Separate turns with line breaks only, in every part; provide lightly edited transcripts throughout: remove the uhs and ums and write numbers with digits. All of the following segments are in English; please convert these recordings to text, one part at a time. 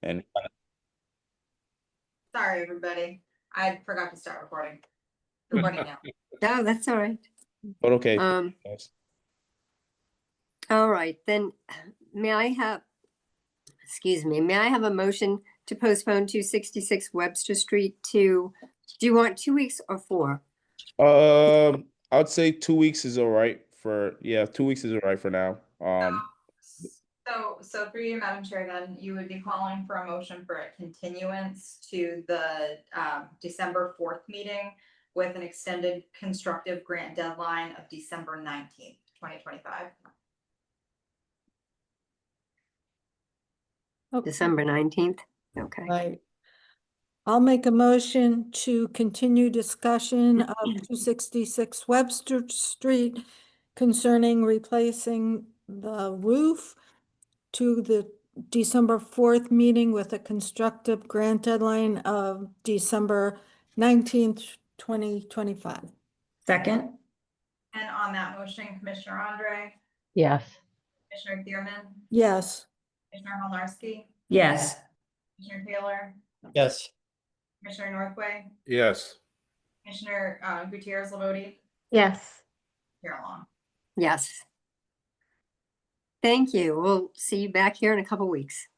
and
Sorry, everybody. I forgot to start recording. Recording now.
No, that's all right.
but okay. Yes.
All right, then may I have, may I have a motion to postpone 266 Webster Street do you want 2 weeks or 4?
I'd say 2 weeks is all right for 2 weeks is all right for now.
So through you, Madam Chair, then you would be calling for a motion for a continuance to the December 4th meeting with an extended constructive grant deadline of December 19th, 2025.
December 19th? Okay.
Right. I'll make a motion to continue discussion of 266 Webster Street concerning replacing the roof to the December 4th meeting with a constructive grant deadline of December 19th, 2025.
Second,
And on that motion, Commissioner Andre,
Yes.
Commissioner Thierman,
Yes.
Commissioner Halnarski,
yes.
Commissioner Taylor,
Yes.
Commissioner Northway,
Yes.
Commissioner Gutierrez Lavoti,
Yes.
Chair Long.
Yes. Thank you. We'll see you back here in a couple weeks.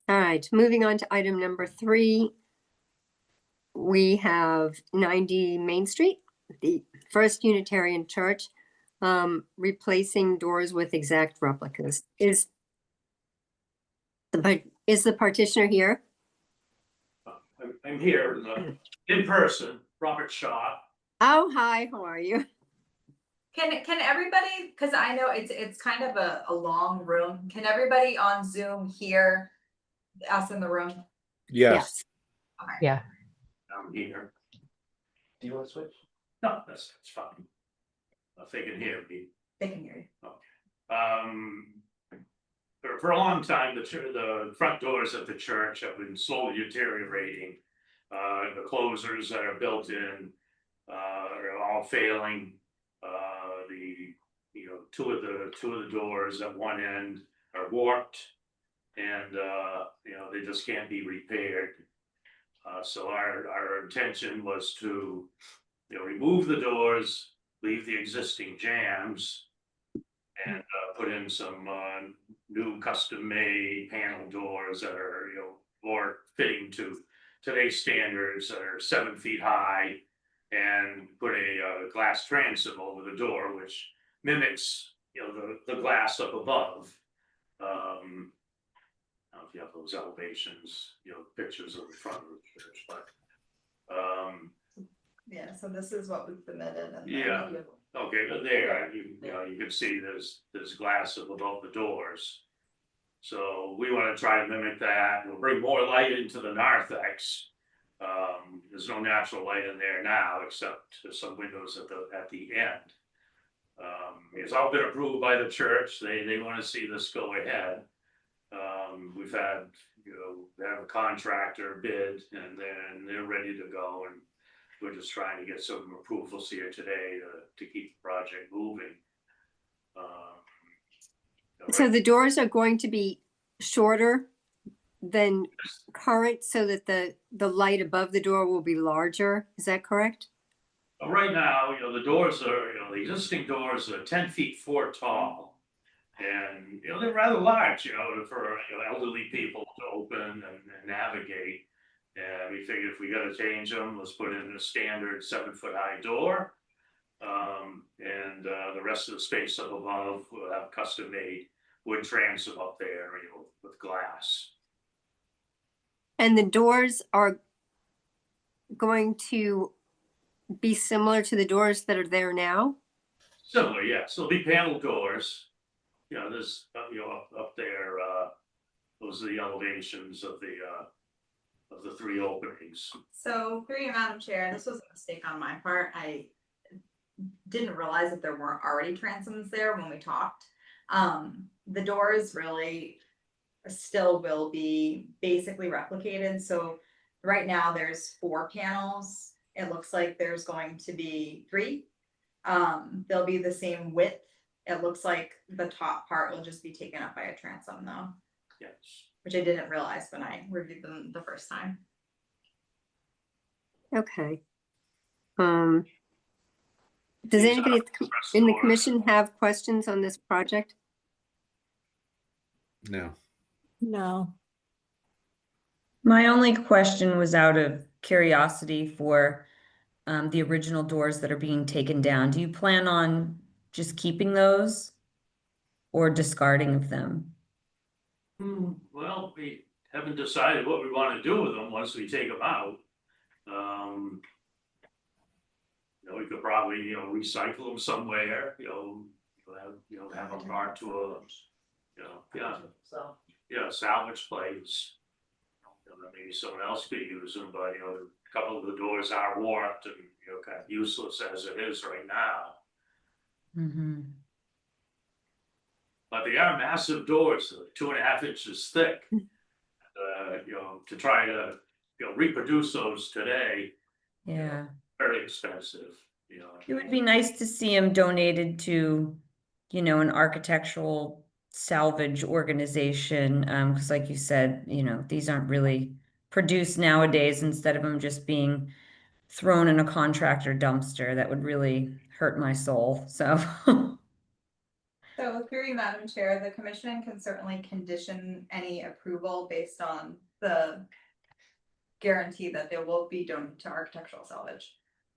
All right, moving on to item number 3. We have 90 Main Street, the First Unitarian Church, replacing doors with exact replicas. Is the partitioner here?
I'm here in person, Robert Shaw.
Oh, hi, how are you?
Can everybody, because I know it's kind of a long room, can everybody on Zoom hear us in the room?
Yes.
Okay.
Yeah.
I'm here.
Do you want to switch?
No, that's fine. If they can hear me.
They can hear you.
For a long time, the front doors of the church have been slowly deteriorating. The closers that are built in are all failing. Two of the doors at one end are warped, and they just can't be repaired. So our intention was to remove the doors, leave the existing jambs, and put in some new custom-made panel doors that are more fitting to today's standards, that are 7 feet high, and put a glass transom over the door, which mimics the glass up above. I don't know if you have those elevations, pictures of the front of the church, but
Yeah, so this is what we submitted. And
Yeah. Okay, but there, you can see there's glass up above the doors. So we want to try to mimic that. We'll bring more light into the narthex. There's no natural light in there now, except some windows at the end. It's all been approved by the church. They want to see this go ahead. We've had, they have a contractor bid, and then they're ready to go, and we're just trying to get some approvals here today to keep the project moving.
So the doors are going to be shorter than current so that the light above the door will be larger. Is that correct?
Right now, the doors are, the existing doors are 10 feet 4 tall. And, they're rather large, for elderly people to open and navigate. And we figured if we gotta change them, let's put in a standard 7-foot high door. And the rest of the space up above will have custom made wood transom up there, with glass.
And the doors are going to be similar to the doors that are there now?
Similar, yes. There'll be panel doors. There's up there. Those are the elevations of the 3 openings.
So through you, Madam Chair, this was a mistake on my part. I didn't realize that there weren't already transoms there when we talked. The doors really still will be basically replicated. So right now there's 4 panels. It looks like there's going to be 3. They'll be the same width It looks like the top part will just be taken up by a transom though,
Yes.
which I didn't realize when I reviewed them the first time.
Okay. Does
These
anybody
are
in the
doors.
commission have questions on this project?
No.
No.
My only question was out of curiosity for the original doors that are being taken down. Do you plan on just keeping those or discarding of them?
Well, we haven't decided what we wanna do with them once we take them out. We could probably, recycle them somewhere, have them brought to a, salvage place. Maybe someone else could use them, but, a couple of the doors are warped and, kind of useless as it is right now.
Mm-hmm.
But they are massive doors, 2.5 inches thick. To try to, reproduce those today,
Yeah.
very expensive,
It would be nice to see them donated to, an architectural salvage organization. Because like you said, these aren't really produced nowadays instead of them just being thrown in a contractor dumpster. That would really hurt my soul. So,
So through you, Madam Chair, the commission can certainly condition any approval based on the guarantee that they will be donated to architectural salvage.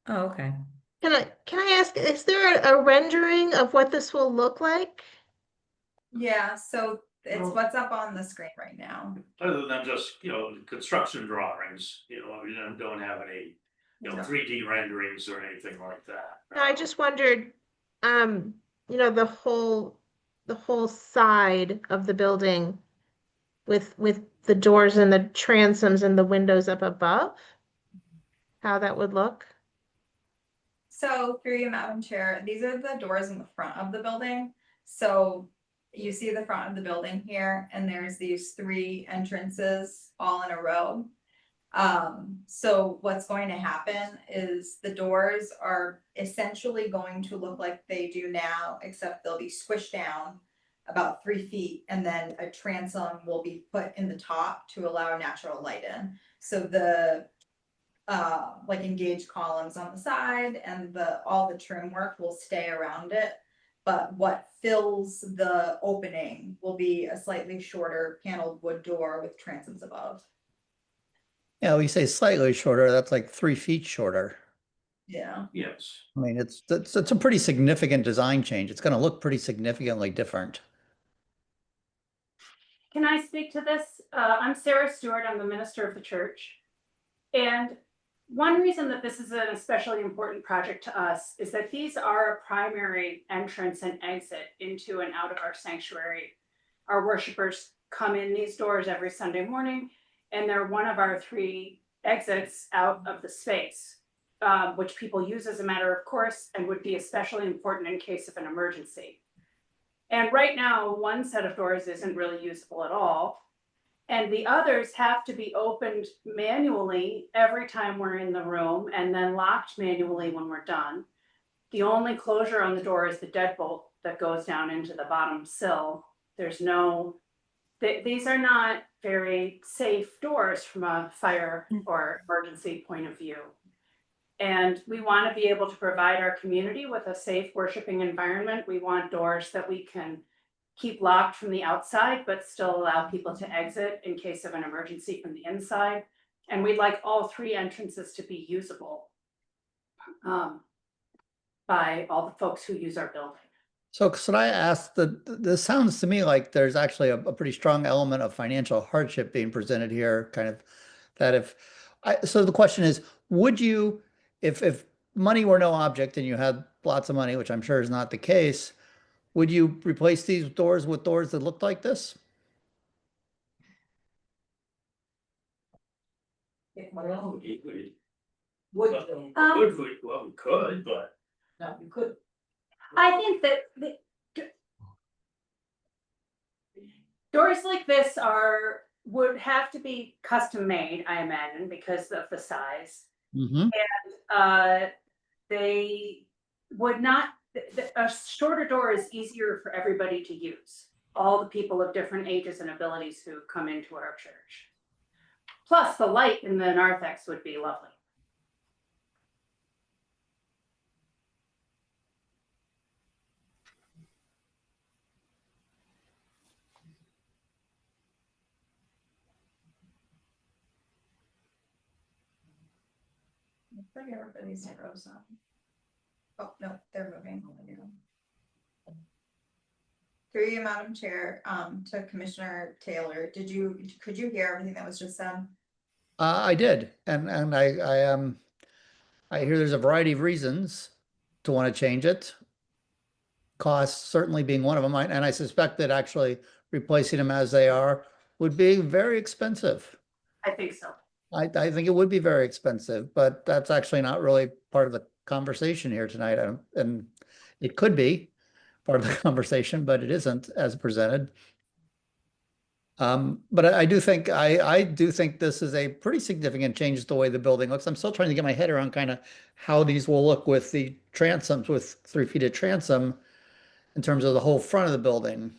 oh, okay.
Can I ask, is there a rendering of what this will look like?
Yeah, so it's what's up on the screen right now.
other than just, construction drawings, we don't have any, 3D renderings or anything like that.
No, I just wondered, the whole side of the building with the doors and the transoms and the windows up above, how that would look.
So through you, Madam Chair, these are the doors in the front of the building. So you see the front of the building here, and there's these 3 entrances all in a row. So what's going to happen is the doors are essentially going to look like they do now, except they'll be squished down about 3 feet, and then a transom will be put in the top to allow natural light in. So the like engaged columns on the side and all the trim work will stay around it. But what fills the opening will be a slightly shorter paneled wood door with transoms above.
Yeah, when you say slightly shorter, that's like 3 feet shorter.
Yeah.
Yes.
I mean, it's a pretty significant design change. It's gonna look pretty significantly different.
Can I speak to this? I'm Sarah Stewart. I'm the minister of the church. And one reason that this is an especially important project to us is that these are a primary entrance and exit into and out of our sanctuary. Our worshipers come in these doors every Sunday morning, and they're one of our 3 exits out of the space, which people use as a matter of course and would be especially important in case of an emergency. And right now, one set of doors isn't really usable at all. And the others have to be opened manually every time we're in the room and then locked manually when we're done. The only closure on the door is the deadbolt that goes down into the bottom sill. There's no, these are not very safe doors from a fire or emergency point of view. And we want to be able to provide our community with a safe worshiping environment. We want doors that we can keep locked from the outside, but still allow people to exit in case of an emergency from the inside. And we'd like all 3 entrances to be usable by all the folks who use our building.
So could I ask this sounds to me like there's actually a pretty strong element of financial hardship being presented here, kind of that so the question is, would you, if money were no object and you had lots of money, which I'm sure is not the case, would you replace these doors with doors that looked like this?
Well, we could, but.
No, you could. I think that doors like this would have to be custom made, I imagine, because of the size.
Mm-hmm.
They would not A shorter door is easier for everybody to use. All the people of different ages and abilities who come into our church. Plus, the light in the narthex would be lovely.
Looks like everybody's frozen. Oh, no, they're moving. Through you, Madam Chair, to Commissioner Taylor, could you hear everything that was just said?
I did, and I hear there's a variety of reasons to want to change it. Cost certainly being one of them, and I suspect that actually replacing them as they are would be very expensive.
I think so.
I think it would be very expensive, but that's actually not really part of the conversation here tonight. And it could be part of the conversation, but it isn't as presented. But I do think I do think this is a pretty significant change to the way the building looks. I'm still trying to get my head around kind of how these will look with the transoms, with 3 feet of transom in terms of the whole front of the building.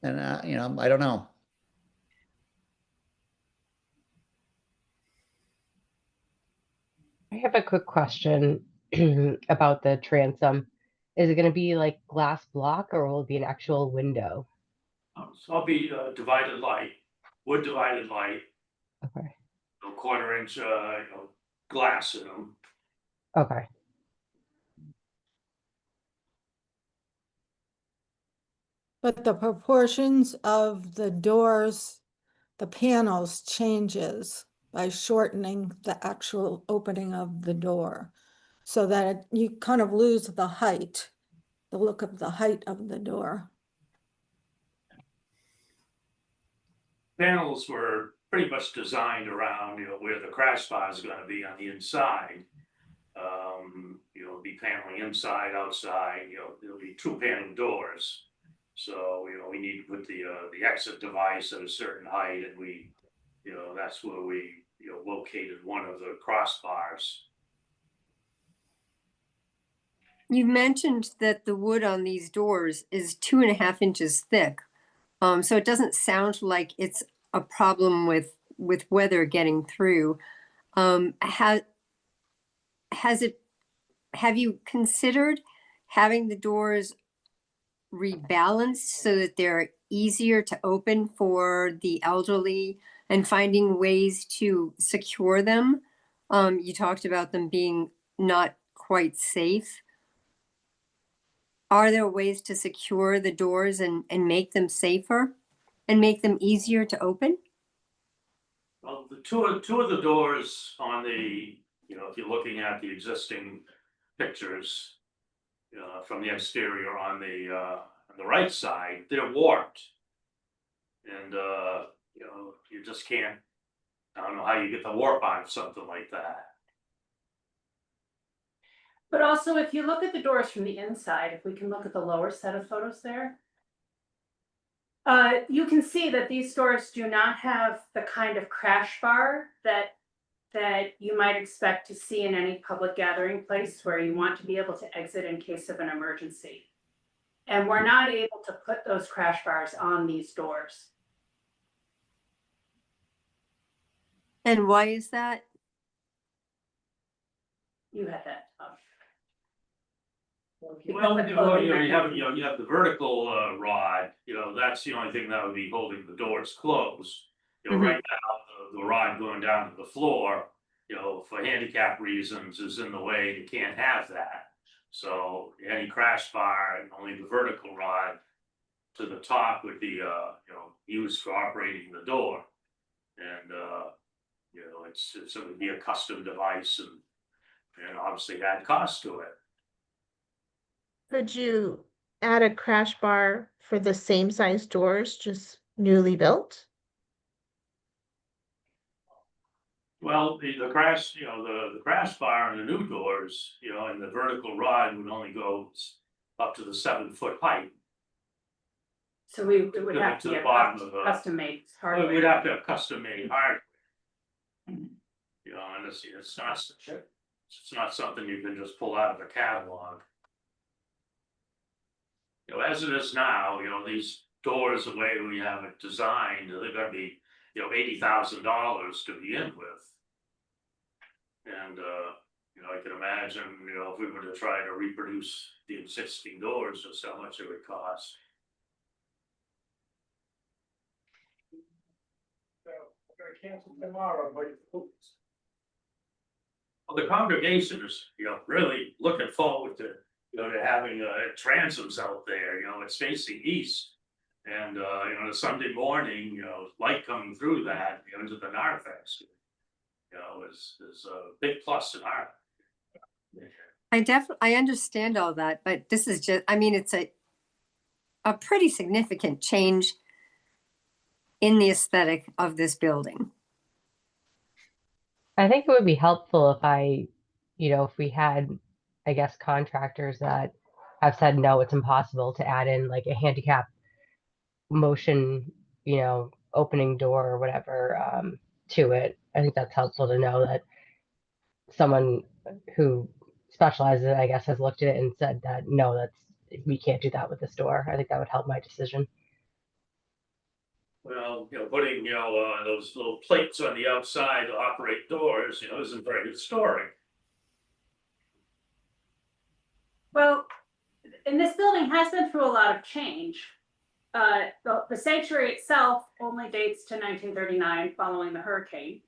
And you know, I don't know.
I have a quick question about the transom. Is it going to be like glass block or will it be an actual window?
So I'll be divided light, wood divided light,
Okay.
no 1/4 inch, glass in them.
Okay.
But the proportions of the doors, the panels changes by shortening the actual opening of the door. So that you kind of lose the height, the look of the height of the door.
Panels were pretty much designed around, where the crash bar is gonna be on the inside. Be paneling inside, outside, there'll be 2 panel doors. So, we need to put the exit device at a certain height, and we, that's where we, located one of the crossbars.
You mentioned that the wood on these doors is 2.5 inches thick. So it doesn't sound like it's a problem with weather getting through. Have you considered having the doors rebalanced so that they're easier to open for the elderly and finding ways to secure them? You talked about them being not quite safe. Are there ways to secure the doors and make them safer and make them easier to open?
Well, the two of the doors on the, if you're looking at the existing pictures, from the exterior on the right side, they're warped. And, you just can't, I don't know how you get the warp on something like that.
But also, if you look at the doors from the inside, if we can look at the lower set of photos there, you can see that these doors do not have the kind of crash bar that you might expect to see in any public gathering place where you want to be able to exit in case of an emergency. And we're not able to put those crash bars on these doors.
And why is that?
You had that.
Well, you have the vertical rod, that's the only thing that would be holding the doors closed. Right now, the rod going down to the floor, for handicap reasons is in the way, you can't have that. So any crash bar and only the vertical rod to the top would be, used for operating the door. And, it would be a custom device and obviously add cost to it.
Could you add a crash bar for the same size doors, just newly built?
Well, the crash, the crash bar and the new doors, and the vertical rod would only go up to the 7-foot height.
So it would have to
the
be a
bottom of
custom made hardware.
We'd have to have custom made hardware. And it's It's not something you can just pull out of a catalog. You know, as it is now, you know, these doors, the way we have it designed, they're gonna be, you know, $80,000 to begin with. And, you know, I can imagine, you know, if we were to try to reproduce the existing doors, just how much it would cost. Well, the congregation is, you know, really looking forward to, you know, to having transoms out there. You know, it's facing east. And, you know, the Sunday morning, you know, light coming through that, you know, into the narthex, you know, is a big plus in our.
I understand all that, but this is just, I mean, it's a pretty significant change in the aesthetic of this building.
I think it would be helpful if if we had, I guess, contractors that have said, no, it's impossible to add in like a handicap motion, opening door or whatever, to it. I think that's helpful to know that someone who specializes, I guess, has looked at it and said that, no, we can't do that with this door. I think that would help my decision.
Well, you know, putting, you know, those little plates on the outside to operate doors, you know, isn't very historic.
Well, and this building has been through a lot of change. The sanctuary itself only dates to 1939 following the hurricane.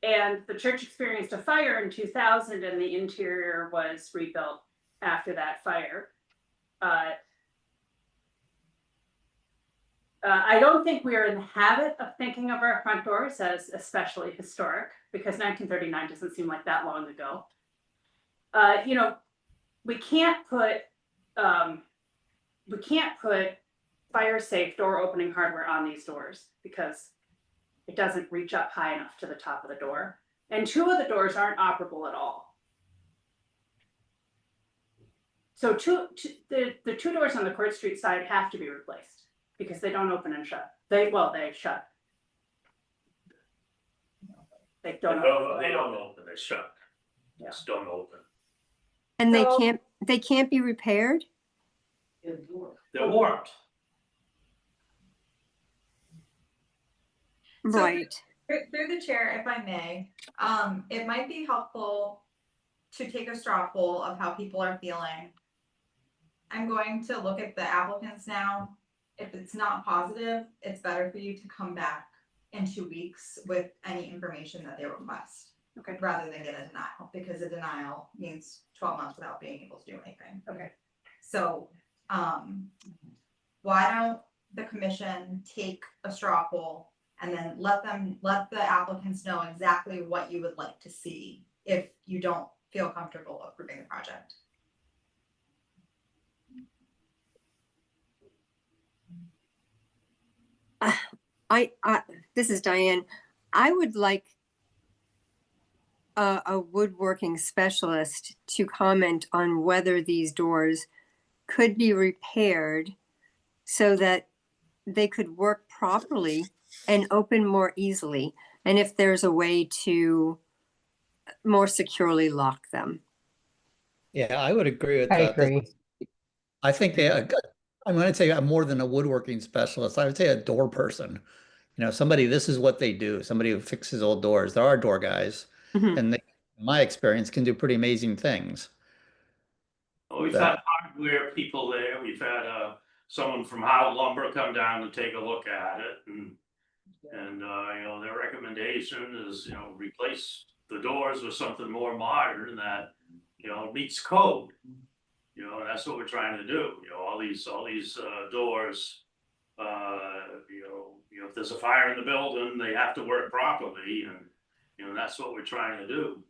And the church experienced a fire in 2000 and the interior was rebuilt after that fire. I don't think we're in the habit of thinking of our front doors as especially historic because 1939 doesn't seem like that long ago. You know, we can't put fire safe door opening hardware on these doors because it doesn't reach up high enough to the top of the door. And two of the doors aren't operable at all. So the two doors on the Court Street side have to be replaced because they don't open and shut. They shut. They don't open.
They don't open, they shut.
Yeah.
Just don't open.
And
So-
they can't be repaired?
They're warped.
So-
Right.
Through the chair, if I may, it might be helpful to take a straw poll of how people are feeling. I'm going to look at the applicants now. If it's not positive, it's better for you to come back in 2 weeks with any information that they request.
Okay.
Rather than get a denial, because a denial means 12 months without being able to do anything.
Okay.
So, why don't the commission take a straw poll and then let the applicants know exactly what you would like to see if you don't feel comfortable approving the project.
This is Diane. I would like a woodworking specialist to comment on whether these doors could be repaired so that they could work properly and open more easily, and if there's a way to more securely lock them.
Yeah, I would agree with
I
that.
agree.
I think I'm going to say more than a woodworking specialist. I would say a door person. You know, somebody, this is what they do. Somebody who fixes old doors. There are door guys,
Mhm.
and they, in my experience, can do pretty amazing things.
Well, we've
So-
had hardware people there. We've had someone from Howard Lumber come down and take a look at it, and you know, their recommendation is, you know, replace the doors with something more modern that, you know, meets code. You know, and that's what we're trying to do. You know, all these doors. You know, if there's a fire in the building, they have to work properly, and you know, that's what we're trying to do.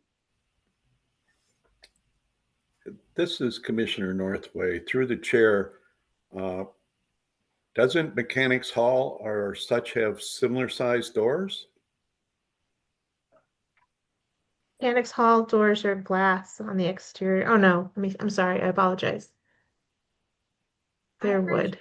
This is Commissioner Northway. Through the chair, doesn't Mechanics Hall or such have similar sized doors?
Mechanics Hall doors are glass on the exterior. Oh no, I'm sorry, I apologize. They're
I'm pretty
wood.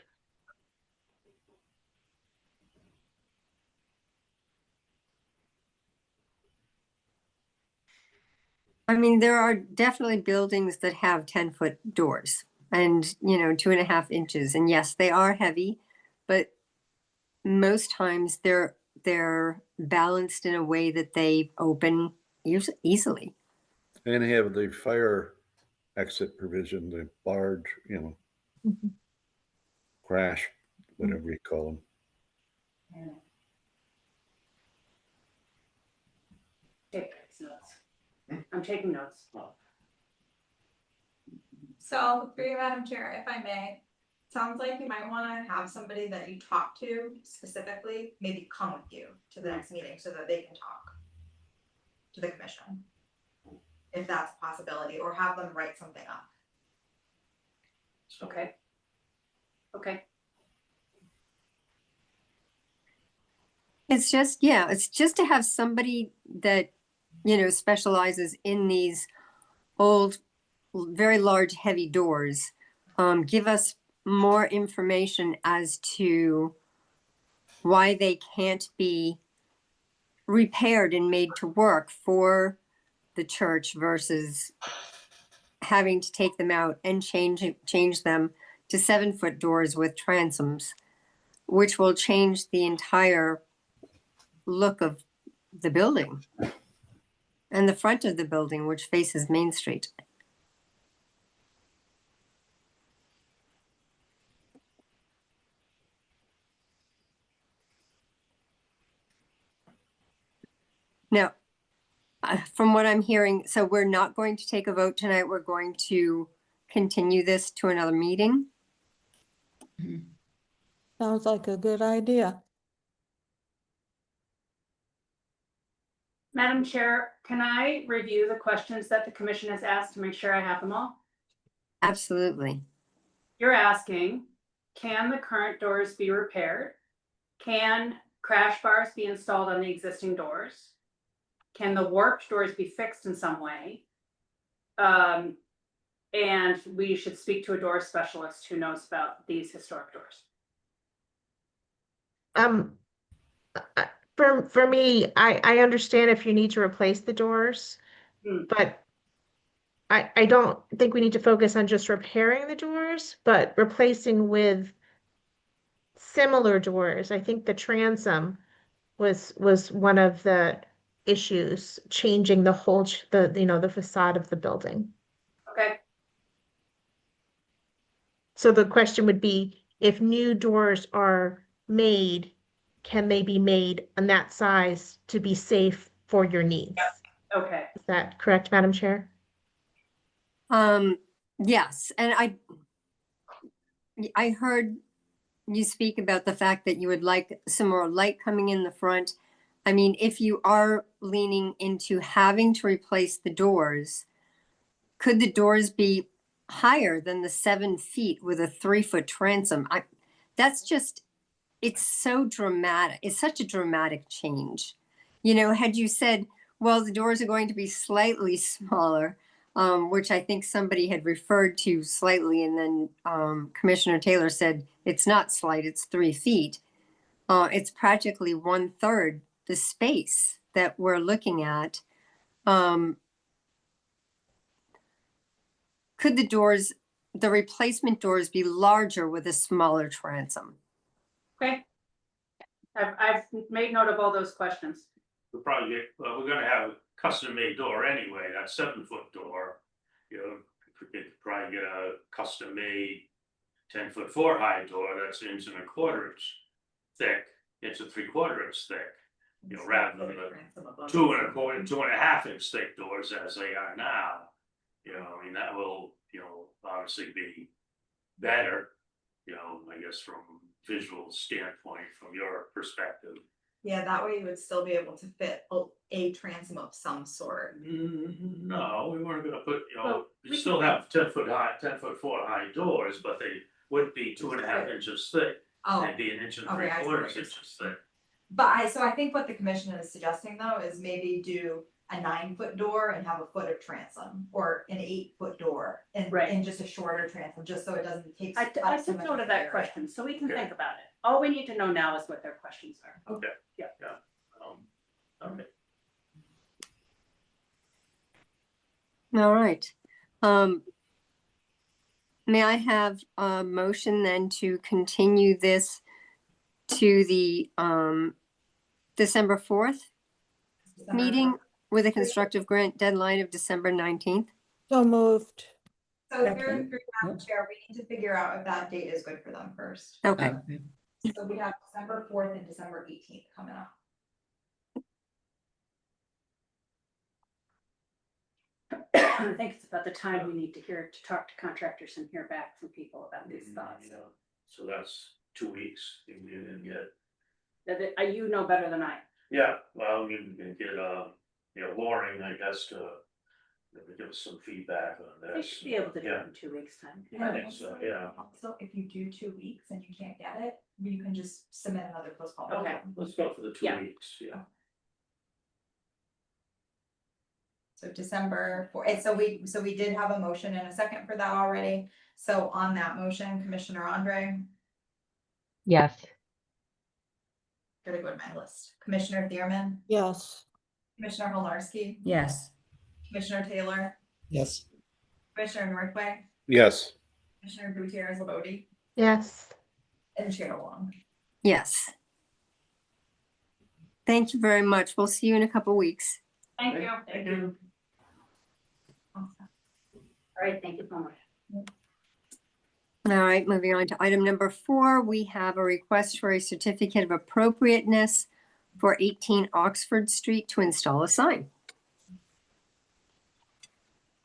I mean, there are definitely buildings that have 10-foot doors and, 2.5 inches. And yes, they are heavy, but most times they're balanced in a way that they open easily.
And have the fire exit provision, the barge,
Mhm.
crash, whatever you call them.
Take notes. I'm taking notes.
So, through you, Madam Chair, if I may, sounds like you might wanna have somebody that you talk to specifically, maybe come with you to the next meeting so that they can talk to the commission. If that's a possibility, or have them write something up.
Okay. Okay.
It's just to have somebody that, specializes in these old, very large, heavy doors. Give us more information as to why they can't be repaired and made to work for the church versus having to take them out and change them to 7-foot doors with transoms, which will change the entire look of the building and the front of the building, which faces Main Street. Now, from what I'm hearing, so we're not going to take a vote tonight. We're going to continue this to another meeting.
Sounds like a good idea.
Madam Chair, can I review the questions that the commission has asked to make sure I have them all?
Absolutely.
You're asking, can the current doors be repaired? Can crash bars be installed on the existing doors? Can the warped doors be fixed in some way? And we should speak to a door specialist who knows about these historic doors.
For me, I understand if you need to replace the doors, but I don't think we need to focus on just repairing the doors, but replacing with similar doors. I think the transom was one of the issues, changing the whole, the facade of the building.
Okay.
So the question would be, if new doors are made, can they be made in that size to be safe for your needs?
Okay.
Is that correct, Madam Chair?
Yes, and I heard you speak about the fact that you would like some more light coming in the front. I mean, if you are leaning into having to replace the doors, could the doors be higher than the 7 feet with a 3-foot transom? It's so dramatic. It's such a dramatic change. Had you said, well, the doors are going to be slightly smaller, which I think somebody had referred to slightly, and then Commissioner Taylor said it's not slight, it's 3 feet. It's practically 1/3 the space that we're looking at. Could the replacement doors be larger with a smaller transom?
Okay. I've made note of all those questions.
We'll probably get, well, we're gonna have a custom-made door anyway, that 7-foot door. We could probably get a custom-made 10-foot 4-high door that's 1.25 inches thick, 1.75 inches thick. Rather than the 2.25, 2.5 inch thick doors as they are now. I mean, that will, obviously be better, I guess from visual standpoint, from your perspective.
Yeah, that way you would still be able to fit a transom of some sort.
No, we weren't gonna put,
Well,
we still have 10-foot high, 10-foot 4-high doors, but they would be 2.5 inches thick.
Oh,
They'd be 1
okay, I see what
1.75
you're
inches thick.
but so I think what the commission is suggesting though is maybe do a 9-foot door and have a foot of transom, or an 8-foot door and
Right.
just a shorter transom, just so it doesn't take.
I
up
took
too much
note of
the
that
area.
question, so we can
Okay.
think about it. All we need to know now is what their questions are.
Okay.
Yeah.
Okay.
All right. May I have a motion then to continue this to the December 4th
December
meeting
4th.
with a constructive grant deadline of December 19th?
So moved.
So through,
Second.
Madam Chair, we need to figure out if that date is good for them first.
Okay.
So we have December 4th and December 18th coming up.
I think it's about the time we need to talk to contractors and hear back from people about these thoughts.
You know, so that's 2 weeks, you can get,
You know better than I.
yeah, well, you can get, Loring, I guess, to give us some feedback on
They
this.
should be able to do
Yeah.
it in 2 weeks' time.
I think so, yeah.
Also, if you do 2 weeks and you can't get it, you can just submit another postponed.
Okay.
Let's go for the 2
Yeah.
weeks, yeah.
So December 4th, so we did have a motion and a second for that already. So on that motion, Commissioner Andre,
Yes.
gotta go to my list. Commissioner Thierman,
Yes.
Commissioner Holarski,
Yes.
Commissioner Taylor,
Yes.
Commissioner Northway,
Yes.
Commissioner Gutierrez Labode,
Yes.
and Chair Wong.
Yes. Thank you very much. We'll see you in a couple weeks.
Thank you.
Thank you.
All right, thank you so much.
All right, moving on to item number 4, we have a request for a certificate of appropriateness for 18 Oxford Street to install a sign.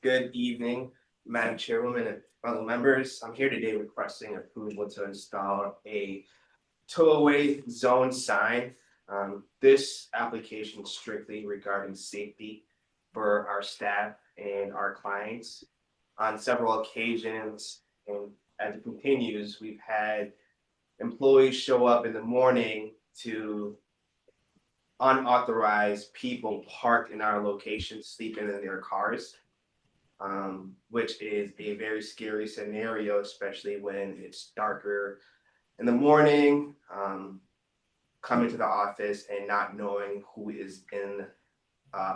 Good evening, Madam Chairwoman and fellow members. I'm here today requesting approval to install a tow-away zone sign. This application is strictly regarding safety for our staff and our clients. On several occasions, and as it continues, we've had employees show up in the morning to unauthorized people parked in our location, sleeping in their cars. Which is a very scary scenario, especially when it's darker in the morning, coming to the office and not knowing who is in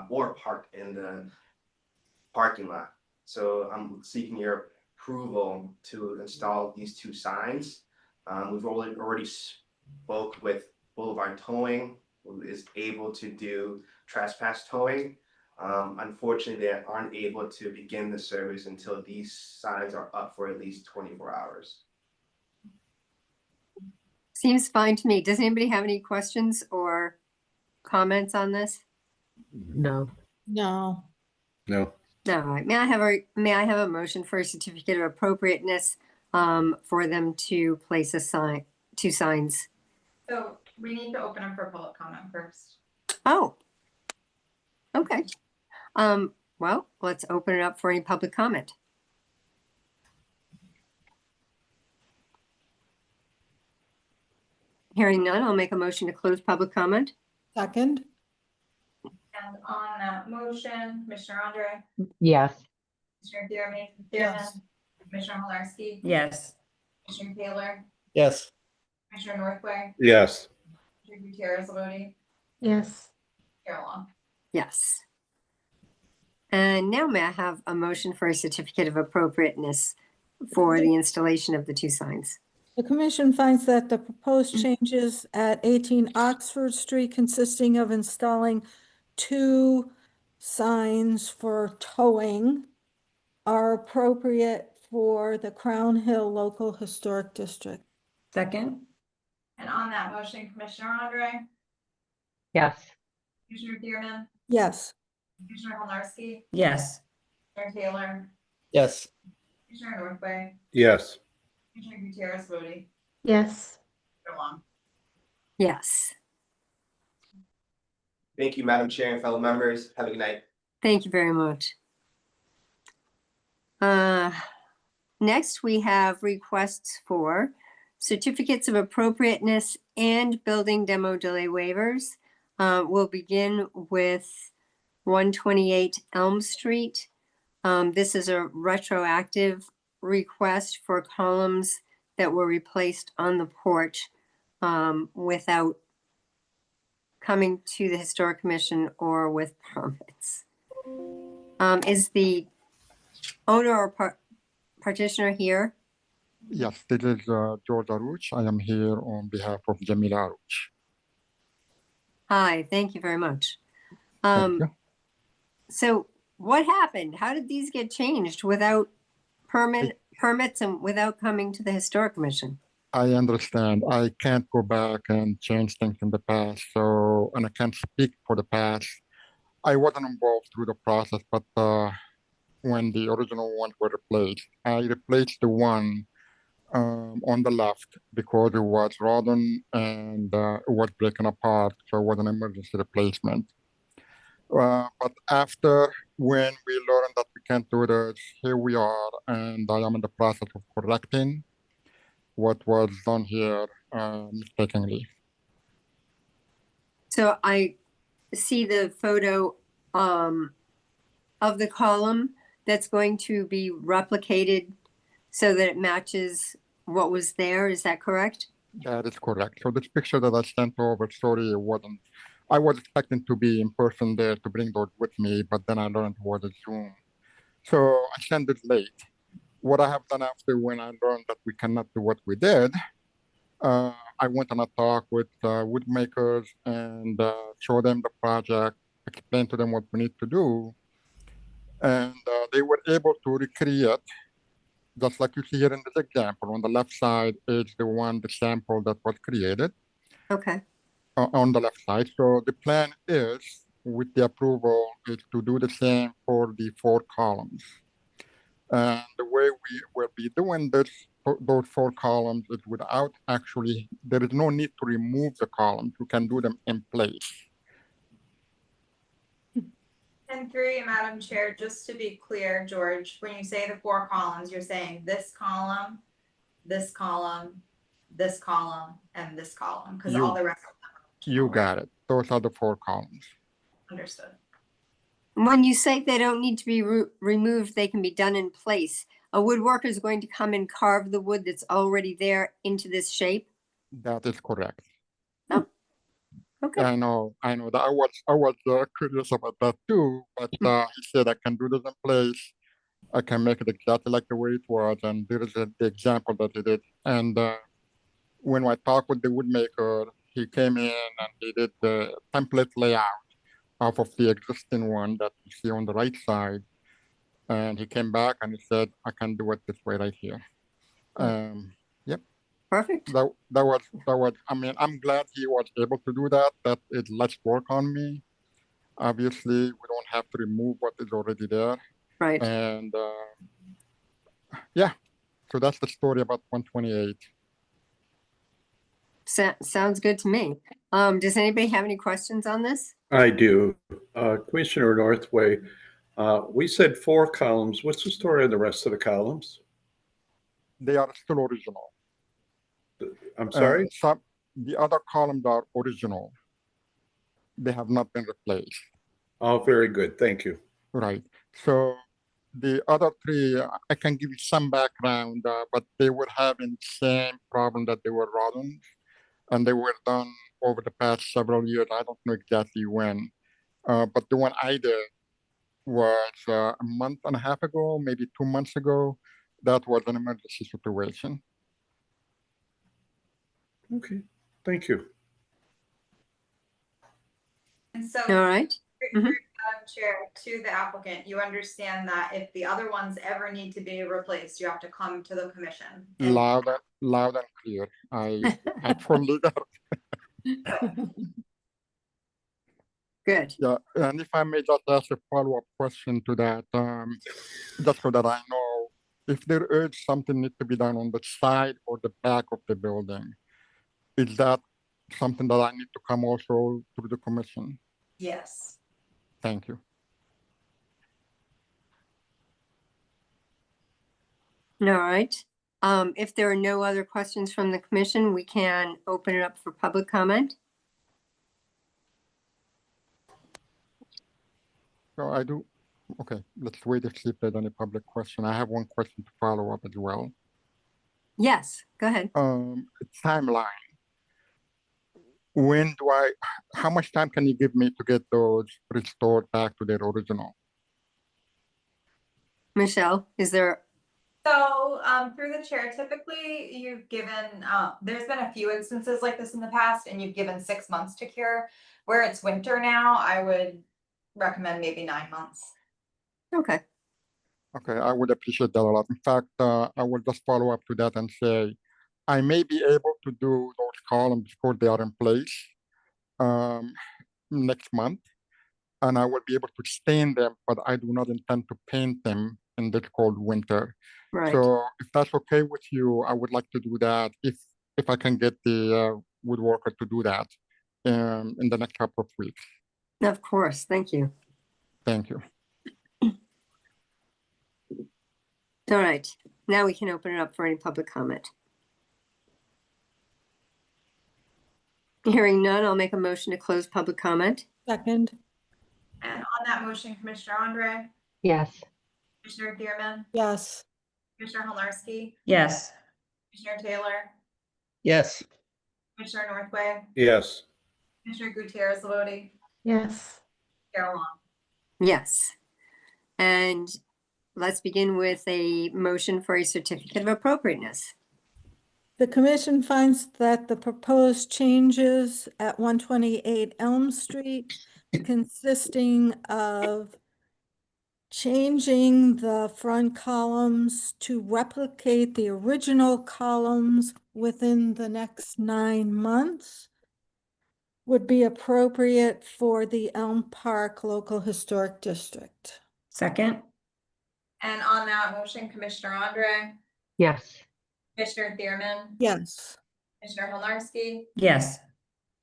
or parked in the parking lot. So I'm seeking your approval to install these 2 signs. We've already spoke with Boulevard Towing, who is able to do trespass towing. Unfortunately, they aren't able to begin the service until these signs are up for at least 24 hours.
Seems fine to me. Does anybody have any questions or comments on this?
No.
No.
No.
All right, may I have a motion for a certificate of appropriateness for them to place a sign, 2 signs?
So we need to open up for public comment first.
Oh. Okay. Well, let's open it up for any public comment. Hearing none, I'll make a motion to close public comment.
Second?
And on that motion, Commissioner Andre,
Yes.
Commissioner Thierman,
Yes.
Commissioner Holarski,
Yes.
Commissioner Taylor,
Yes.
Commissioner Northway,
Yes.
Commissioner Gutierrez Labode,
Yes.
Chair Wong.
Yes. And now may I have a motion for a certificate of appropriateness for the installation of the 2 signs?
The commission finds that the proposed changes at 18 Oxford Street consisting of installing 2 signs for towing are appropriate for the Crown Hill Local Historic District.
Second?
And on that motion, Commissioner Andre,
Yes.
Commissioner Thierman,
Yes.
Commissioner Holarski,
Yes.
Commissioner Taylor,
Yes.
Commissioner Northway,
Yes.
Commissioner Gutierrez Labode,
Yes.
Chair Wong.
Yes.
Thank you, Madam Chair and fellow members. Have a good night.
Thank you very much. Next, we have requests for certificates of appropriateness and building demo delay waivers. We'll begin with 128 Elm Street. This is a retroactive request for columns that were replaced on the porch without coming to the Historic Commission or with permits. Is the owner or partitioner here?
Yes, this is George Aruch. I am here on behalf of Jamila Aruch.
Hi, thank you very much.
Thank you.
So what happened? How did these get changed without permits and without coming to the Historic Commission?
I understand. I can't go back and change things in the past, so, and I can't speak for the past. I wasn't involved through the process, but when the original ones were replaced, I replaced the one on the left because it was rotten and it was breaking apart, so it was an emergency replacement. But after, when we learned that we can't do this, here we are, and I am in the process of correcting what was done here mistakenly.
So I see the photo of the column that's going to be replicated so that it matches what was there. Is that correct?
That is correct. So this picture that I sent over, sorry, it wasn't. I was expecting to be in person there to bring those with me, but then I learned it was a Zoom. So I sent it late. What I have done after when I learned that we cannot do what we did, I went on a talk with wood makers and show them the project, explain to them what we need to do. And they were able to recreate, just like you see here in this example. On the left side is the sample that was created.
Okay.
On the left side. So the plan is, with the approval, is to do the same for the 4 columns. And the way we will be doing this, those 4 columns, is without actually, there is no need to remove the columns. You can do them in place.
And through you, Madam Chair, just to be clear, George, when you say the 4 columns, you're saying this column, this column, this column, and this column, because all the rest of them.
You got it. Those are the 4 columns.
Understood.
When you say they don't need to be removed, they can be done in place. A woodworker is going to come and carve the wood that's already there into this shape?
That is correct.
Oh, okay.
I know that I was curious about that too, but he said I can do this in place. I can make it exactly like the way it was, and there is the example that he did. And when I talked with the woodmaker, he came in and he did the template layout off of the existing one that you see on the right side. And he came back and he said, I can do it this way right here. Yep.
Perfect.
That was, I mean, I'm glad he was able to do that. That is less work on me. Obviously, we don't have to remove what is already there.
Right.
And yeah, so that's the story about 128.
Sounds good to me. Does anybody have any questions on this?
I do. Commissioner Northway, we said 4 columns. What's the story on the rest of the columns?
They are still original.
I'm sorry?
The other columns are original. They have not been replaced.
Oh, very good. Thank you.
Right. So the other 3, I can give you some background, but they were having the same problem that they were rotten, and they were done over the past several years. I don't know exactly when, but the one I did was a month and a half ago, maybe 2 months ago. That was an emergency situation.
Okay, thank you.
And so,
All right.
Madam Chair, to the applicant, you understand that if the other ones ever need to be replaced, you have to come to the commission.
Loud and clear. I fully got it.
Good.
Yeah, and if I may just ask a follow-up question to that, just so that I know, if there is something need to be done on the side or the back of the building, is that something that I need to come also through the commission?
Yes.
Thank you.
All right. If there are no other questions from the commission, we can open it up for public comment.
So I do. Okay, let's wait to see if there's any public question. I have one question to follow up as well.
Yes, go ahead.
Timeline. How much time can you give me to get those restored back to their original?
Michelle, is there,
So, through the chair, typically you've given, there's been a few instances like this in the past and you've given 6 months to cure. Where it's winter now, I would recommend maybe 9 months.
okay,
Okay, I would appreciate that a lot. In fact, I will just follow up to that and say, I may be able to do those columns before they are in place next month, and I will be able to stain them, but I do not intend to paint them in this cold winter.
right.
So if that's okay with you, I would like to do that if I can get the woodworker to do that in the next couple of weeks.
Of course, thank you.
Thank you.
All right, now we can open it up for any public comment. Hearing none, I'll make a motion to close public comment.
Second,
And on that motion, Commissioner Andre,
Yes.
Commissioner Thierman,
yes.
Commissioner Helarski,
Yes.
Commissioner Taylor,
Yes.
Commissioner Northway,
Yes.
Commissioner Gutierrez Lodi,
Yes.
Chair Long.
Yes. And let's begin with a motion for a certificate of appropriateness.
The commission finds that the proposed changes at 128 Elm Street, consisting of changing the front columns to replicate the original columns within the next 9 months, would be appropriate for the Elm Park Local Historic District.
Second?
And on that motion, Commissioner Andre,
Yes.
Commissioner Thierman,
Yes.
Commissioner Helarski,
Yes.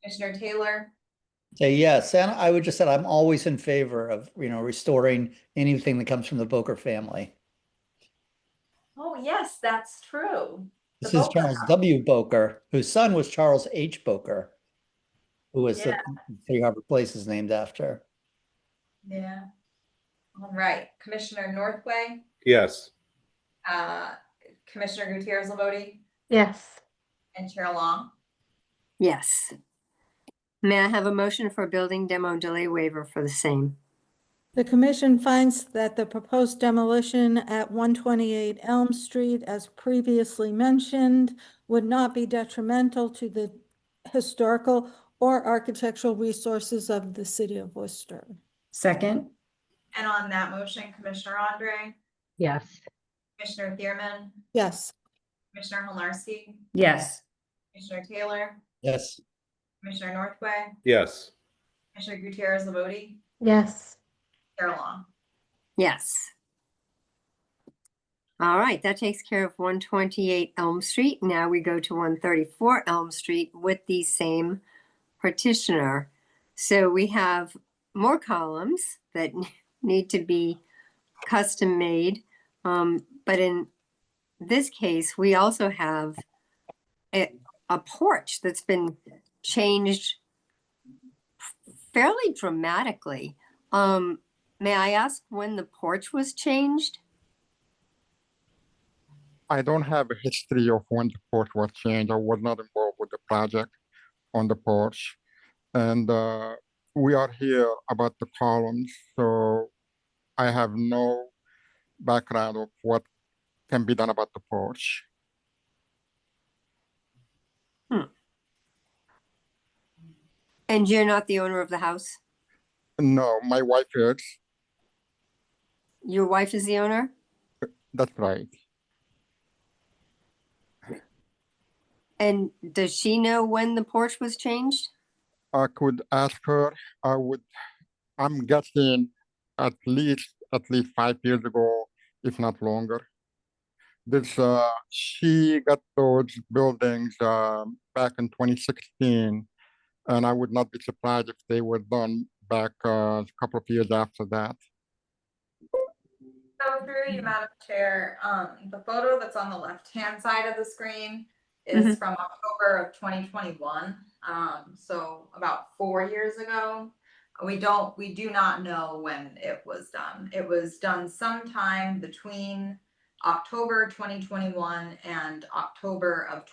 Commissioner Taylor,
Say yes, and I would just say I'm always in favor of, restoring anything that comes from the Boker family.
oh, yes, that's true. The
This is
Boker
Charles
House.
W. Boker, whose son was Charles H. Boker, who was the
Yeah.
Three Harbor Place is named after.
Yeah. All right, Commissioner Northway,
Yes.
Commissioner Gutierrez Lodi,
Yes.
and Chair Long.
Yes. May I have a motion for a building demo delay waiver for the same?
The commission finds that the proposed demolition at 128 Elm Street, as previously mentioned, would not be detrimental to the historical or architectural resources of the city of Worcester.
Second?
And on that motion, Commissioner Andre,
Yes.
Commissioner Thierman,
Yes.
Commissioner Helarski,
Yes.
Commissioner Taylor,
Yes.
Commissioner Northway,
Yes.
Commissioner Gutierrez Lodi,
Yes.
Chair Long.
Yes. All right, that takes care of 128 Elm Street. Now we go to 134 Elm Street with the same petitioner. So we have more columns that need to be custom made. But in this case, we also have a porch that's been changed fairly dramatically. May I ask when the porch was changed?
I don't have a history of when the porch was changed. I was not involved with the project on the porch. And we are here about the columns, so I have no background of what can be done about the porch.
And you're not the owner of the house?
No, my wife is.
Your wife is the owner?
That's right.
And does she know when the porch was changed?
I could ask her. I'm guessing at least 5 years ago, if not longer. She got those buildings back in 2016, and I would not be surprised if they were done back a couple of years after that.
So through you, Madam Chair, the photo that's on the left-hand side of the screen is from October of 2021. So about 4 years ago. We do not know when it was done. It was done sometime between October 2021 and September of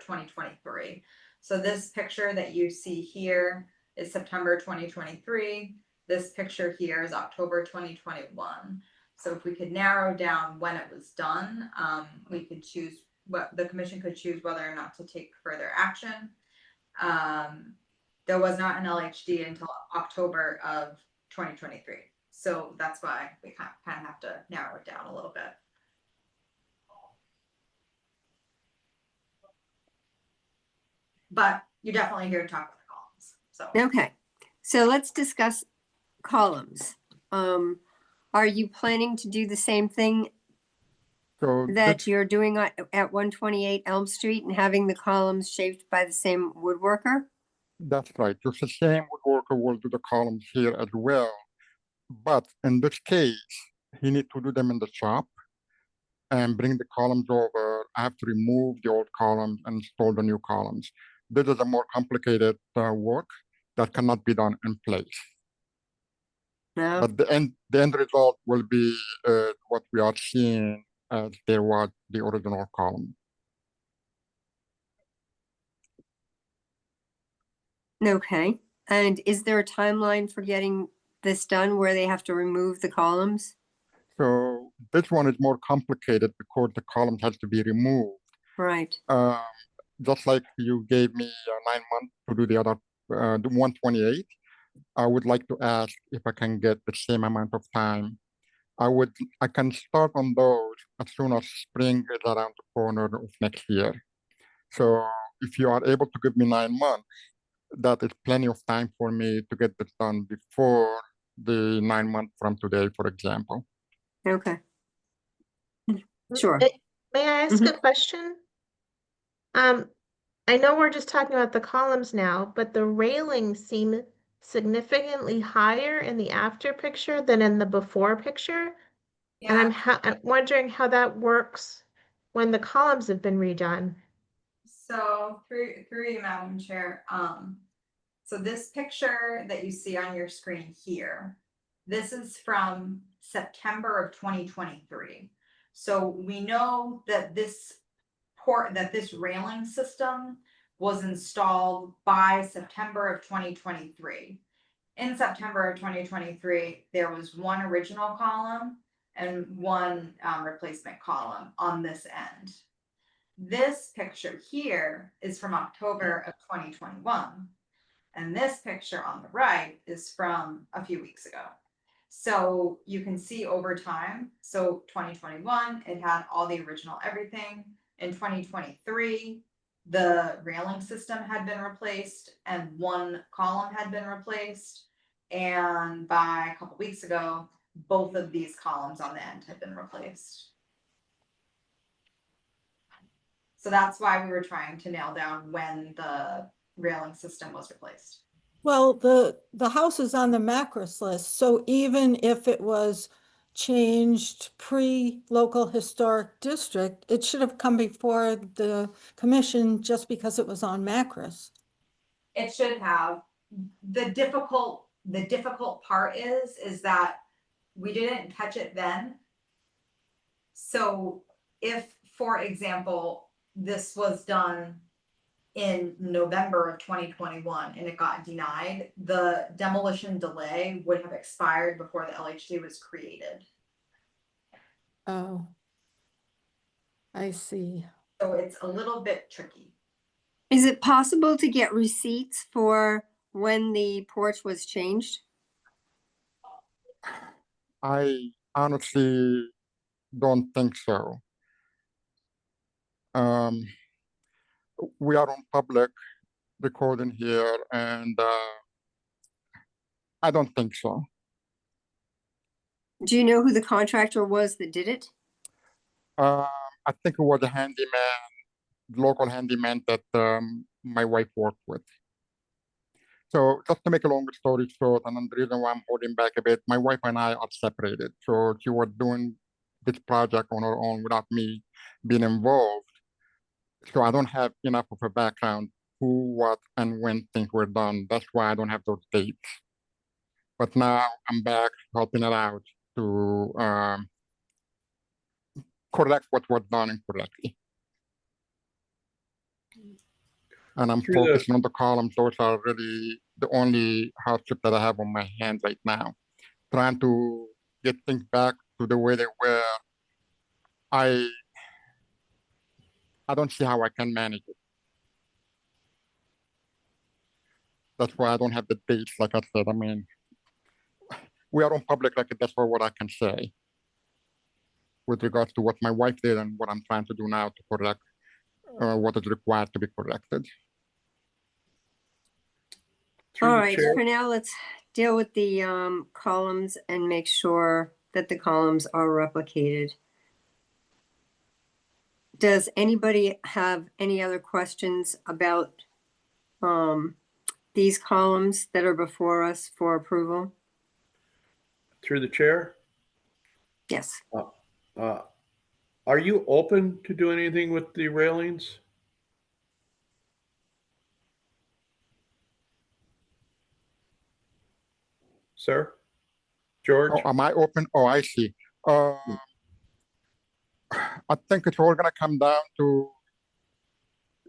2023. So this picture that you see here is September 2023. This picture here is October 2021. So if we could narrow down when it was done, we could choose what the commission could choose whether or not to take further action. There was not an LHD until October of 2023. So that's why we kind of have to narrow it down a little bit. But you're definitely here to talk about the columns. So
Okay, so let's discuss columns. Are you planning to do the same thing
So
that you're doing at 128 Elm Street and having the columns shaped by the same woodworker?
that's right. Just the same woodworker will do the columns here as well. But in this case, he need to do them in the shop and bring the columns over. I have to remove the old columns and install the new columns. This is a more complicated work that cannot be done in place.
No.
But the end result will be what we are seeing as there was the original column.
Okay, and is there a timeline for getting this done where they have to remove the columns?
So this one is more complicated because the columns has to be removed.
Right.
Just like you gave me 9 months to do the other, the 128, I would like to ask if I can get the same amount of time. I can start on those as soon as spring is around the corner of next year. So if you are able to give me 9 months, that is plenty of time for me to get this done before the 9 months from today, for example.
Okay. Sure.
May I ask a question? I know we're just talking about the columns now, but the railings seem significantly higher in the after picture than in the before picture. And I'm wondering how that works when the columns have been redone.
So through you, Madam Chair, so this picture that you see on your screen here, this is from September of 2023. So we know that this railing system was installed by September of 2023. In September of 2023, there was one original column and one replacement column on this end. This picture here is from October of 2021. And this picture on the right is from a few weeks ago. So you can see over time, so 2021, it had all the original everything. In 2023, the railing system had been replaced and one column had been replaced. And by a couple weeks ago, both of these columns on the end had been replaced. So that's why we were trying to nail down when the railing system was replaced.
Well, the house is on the Macris list, so even if it was changed pre-local historic district, it should have come before the commission just because it was on Macris.
It should have. The difficult part is that we didn't catch it then. So if, for example, this was done in November of 2021 and it got denied, the demolition delay would have expired before the LHD was created.
Oh, I see.
So it's a little bit tricky.
Is it possible to get receipts for when the porch was changed?
I honestly don't think so. We are on public recording here, and I don't think so.
Do you know who the contractor was that did it?
I think it was a handyman, local handyman that my wife worked with. So just to make a long story short, and the reason why I'm holding back a bit, my wife and I are separated. So she was doing this project on her own without me being involved. So I don't have enough of a background who, what, and when things were done. That's why I don't have those dates. But now I'm back helping it out to correct what was done incorrectly. And I'm focusing on the columns. Those are really the only hardship that I have on my hands right now. Trying to get things back to the way they were, I don't see how I can manage it. That's why I don't have the dates, like I said. I mean, we are on public record, that's what I can say with regards to what my wife did and what I'm trying to do now to correct what is required to be corrected.
Through
All
the
right,
chair.
for now, let's deal with the columns and make sure that the columns are replicated. Does anybody have any other questions about these columns that are before us for approval?
Through the chair.
Yes.
Are you open to doing anything with the railings? Sir? George?
Oh, am I open? Oh, I see. I think it's all gonna come down to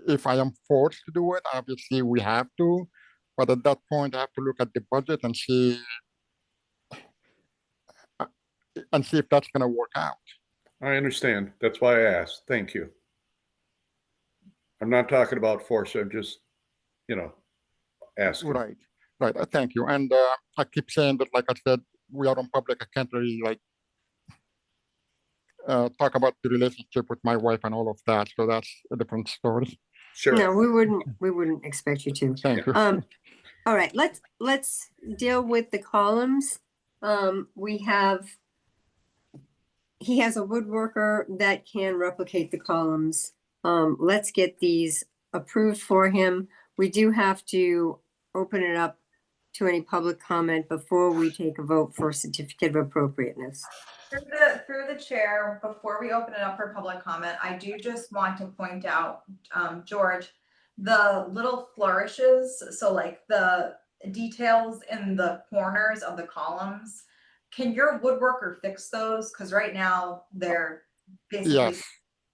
if I am forced to do it. Obviously, we have to, but at that point, I have to look at the budget and see if that's gonna work out.
I understand. That's why I asked. Thank you. I'm not talking about force. I'm just, asking.
Right. Thank you. And I keep saying that, like I said, we are on public. I can't really talk about the relationship with my wife and all of that. So that's a different story.
Sure.
No, we wouldn't expect you to.
Thank you.
All right, let's deal with the columns. He has a woodworker that can replicate the columns. Let's get these approved for him. We do have to open it up to any public comment before we take a vote for certificate of appropriateness.
Through the chair, before we open it up for public comment, I do just want to point out, George, the little flourishes, so like the details in the corners of the columns, can your woodworker fix those? Because right now they're basically
Yes.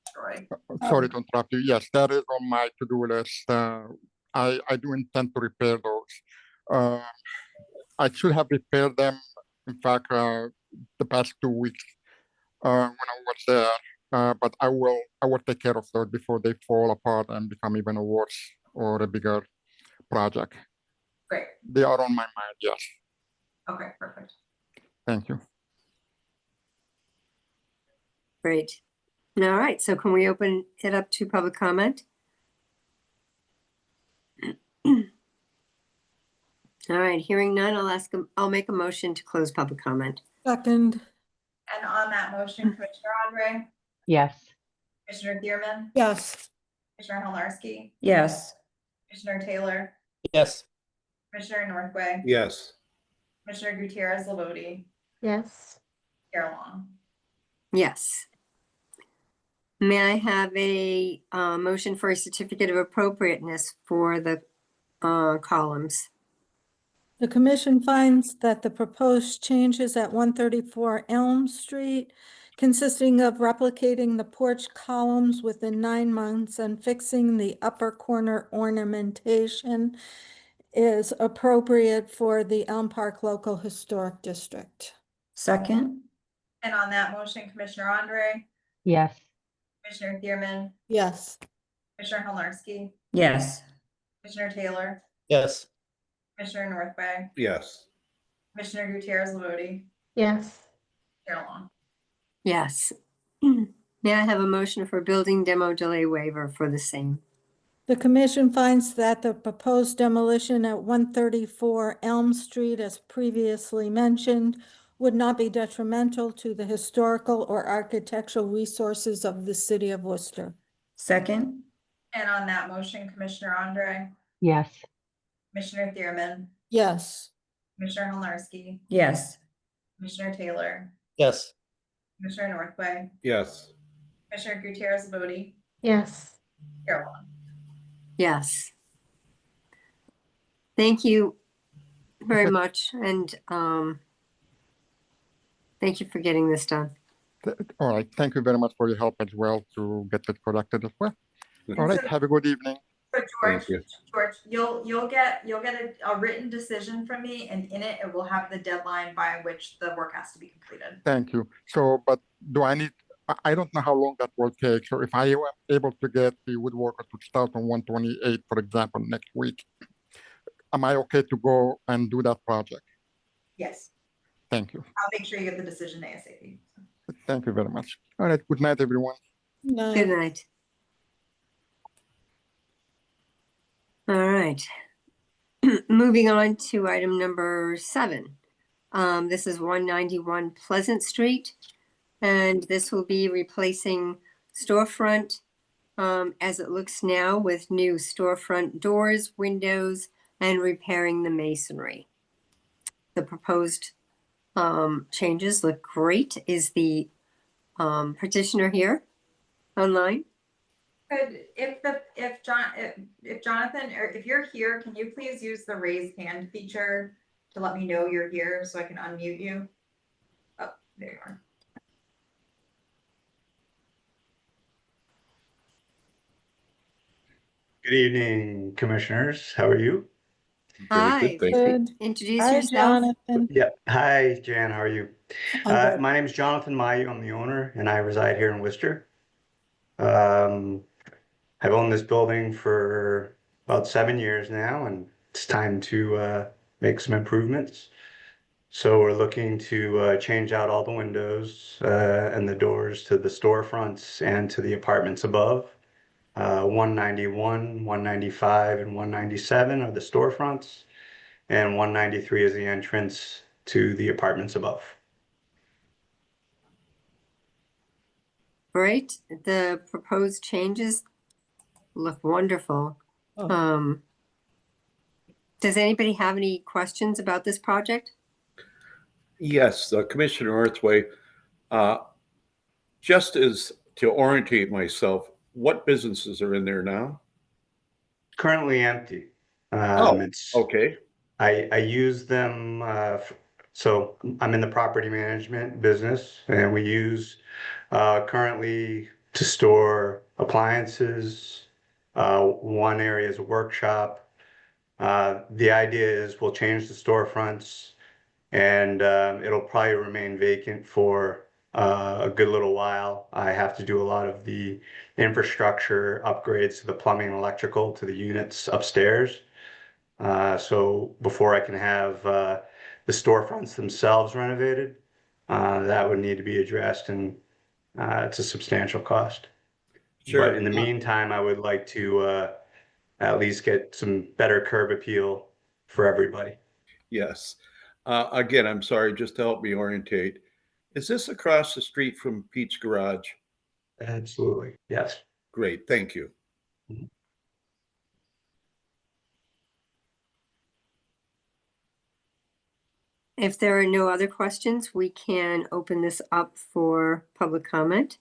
destroyed.
Sorry to interrupt you. Yes, that is on my to-do list. I do intend to repair those. I should have repaired them, in fact, the past 2 weeks when I was there. But I will take care of those before they fall apart and become even a worse or a bigger project.
Great.
They are on my mind, yes.
Okay, perfect.
Thank you.
Great. All right, so can we open it up to public comment? All right, hearing none, I'll make a motion to close public comment.
Second,
And on that motion, Commissioner Andre,
Yes.
Commissioner Thierman,
yes.
Commissioner Helnarski,
Yes.
Commissioner Taylor,
Yes.
Commissioner Northway,
Yes.
Commissioner Gutierrez Lavoti,
Yes.
Chair Long.
Yes. May I have a motion for a certificate of appropriateness for the columns?
The commission finds that the proposed changes at 134 Elm Street, consisting of replicating the porch columns within 9 months and fixing the upper corner ornamentation, is appropriate for the Elm Park Local Historic District.
Second?
And on that motion, Commissioner Andre,
Yes.
Commissioner Thierman,
Yes.
Commissioner Helnarski,
Yes.
Commissioner Taylor,
Yes.
Commissioner Northway,
Yes.
Commissioner Gutierrez Lavoti,
Yes.
Chair Long.
Yes. May I have a motion for building demo delay waiver for the same?
The commission finds that the proposed demolition at 134 Elm Street, as previously mentioned, would not be detrimental to the historical or architectural resources of the city of Worcester.
Second?
And on that motion, Commissioner Andre,
Yes.
Commissioner Thierman,
Yes.
Commissioner Helnarski,
Yes.
Commissioner Taylor,
Yes.
Commissioner Northway,
Yes.
Commissioner Gutierrez Lavoti,
Yes.
Chair Long.
Yes. Thank you very much, and thank you for getting this done.
All right. Thank you very much for your help as well to get it corrected as well. All right. Have a good evening.
So George,
Thank you.
George, you'll get a written decision from me, and in it, it will have the deadline by which the work has to be completed.
Thank you. So, but do I need, I don't know how long that will take. So if I am able to get the woodworker to start on 128, for example, next week, am I okay to go and do that project?
Yes,
Thank you.
I'll make sure you get the decision ASAP.
Thank you very much. All right. Good night, everyone.
Good night. All right. Moving on to item number 7. This is 191 Pleasant Street, and this will be replacing storefront as it looks now with new storefront doors, windows, and repairing the masonry. The proposed changes look great. Is the petitioner here online?
Could, if Jonathan, or if you're here, can you please use the raise hand feature to let me know you're here so I can unmute you? Oh, there you are.
Good evening, commissioners. How are you?
Hi.
Thank you.
Introduce
Hi,
yourself.
Jonathan.
Yeah. Hi, Jan. How are you?
I'm good.
My name is Jonathan Mayu. I'm the owner, and I reside here in Worcester. I've owned this building for about 7 years now, and it's time to make some improvements. So we're looking to change out all the windows and the doors to the storefronts and to the apartments above. 191, 195, and 197 are the storefronts, and 193 is the entrance to the apartments above.
Great. The proposed changes look wonderful.
Oh.
Does anybody have any questions about this project?
Yes, Commissioner Northway, just as to orientate myself, what businesses are in there now?
Currently empty. It's
Okay.
I use them. So I'm in the property management business, and we use currently to store appliances. One area is a workshop. The idea is we'll change the storefronts, and it'll probably remain vacant for a good little while. I have to do a lot of the infrastructure upgrades to the plumbing and electrical to the units upstairs. So before I can have the storefronts themselves renovated, that would need to be addressed, and it's a substantial cost.
Sure.
But in the meantime, I would like to at least get some better curb appeal for everybody.
Yes. Again, I'm sorry, just to help me orientate. Is this across the street from Pete's Garage?
Absolutely. Yes.
Great. Thank you.
If there are no other questions, we can open this up for public comment.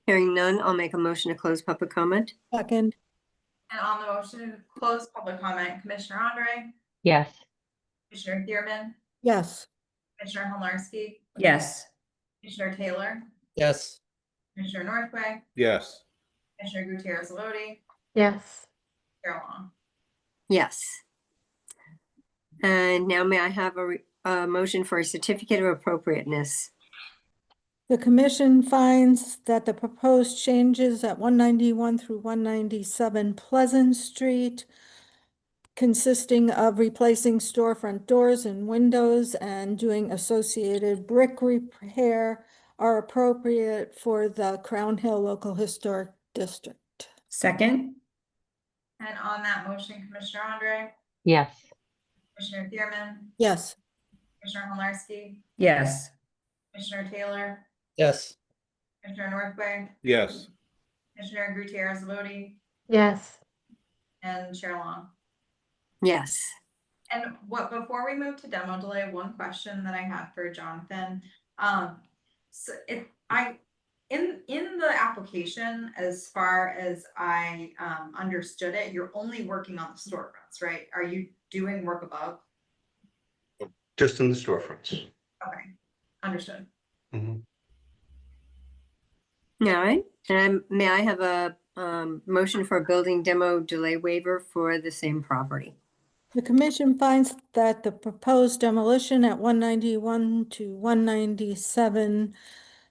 Hearing none, I'll make a motion to close public comment.
Second.
And on the motion to close public comment, Commissioner Andre,
Yes.
Commissioner Thierman,
Yes.
Commissioner Helnarski,
Yes.
Commissioner Taylor,
Yes.
Commissioner Northway,
Yes.
Commissioner Gutierrez Lodi,
Yes.
Chair Long.
Yes. And now may I have a motion for a certificate of appropriateness?
The commission finds that the proposed changes at 191 through 197 Pleasant Street, consisting of replacing storefront doors and windows and doing associated brick repair, are appropriate for the Crown Hill Local Historic District.
Second?
And on that motion, Commissioner Andre,
Yes.
Commissioner Thierman,
Yes.
Commissioner Helnarski,
Yes.
Commissioner Taylor,
Yes.
Commissioner Northway,
Yes.
Commissioner Gutierrez Lodi,
Yes.
and Chair Long.
Yes.
And before we move to demo delay, one question that I have for Jonathan. So in the application, as far as I understood it, you're only working on the storefronts, right? Are you doing work above?
Just in the storefronts.
Okay, understood.
Mhm.
All right, and may I have a motion for a building demo delay waiver for the same property?
The commission finds that the proposed demolition at 191 to 197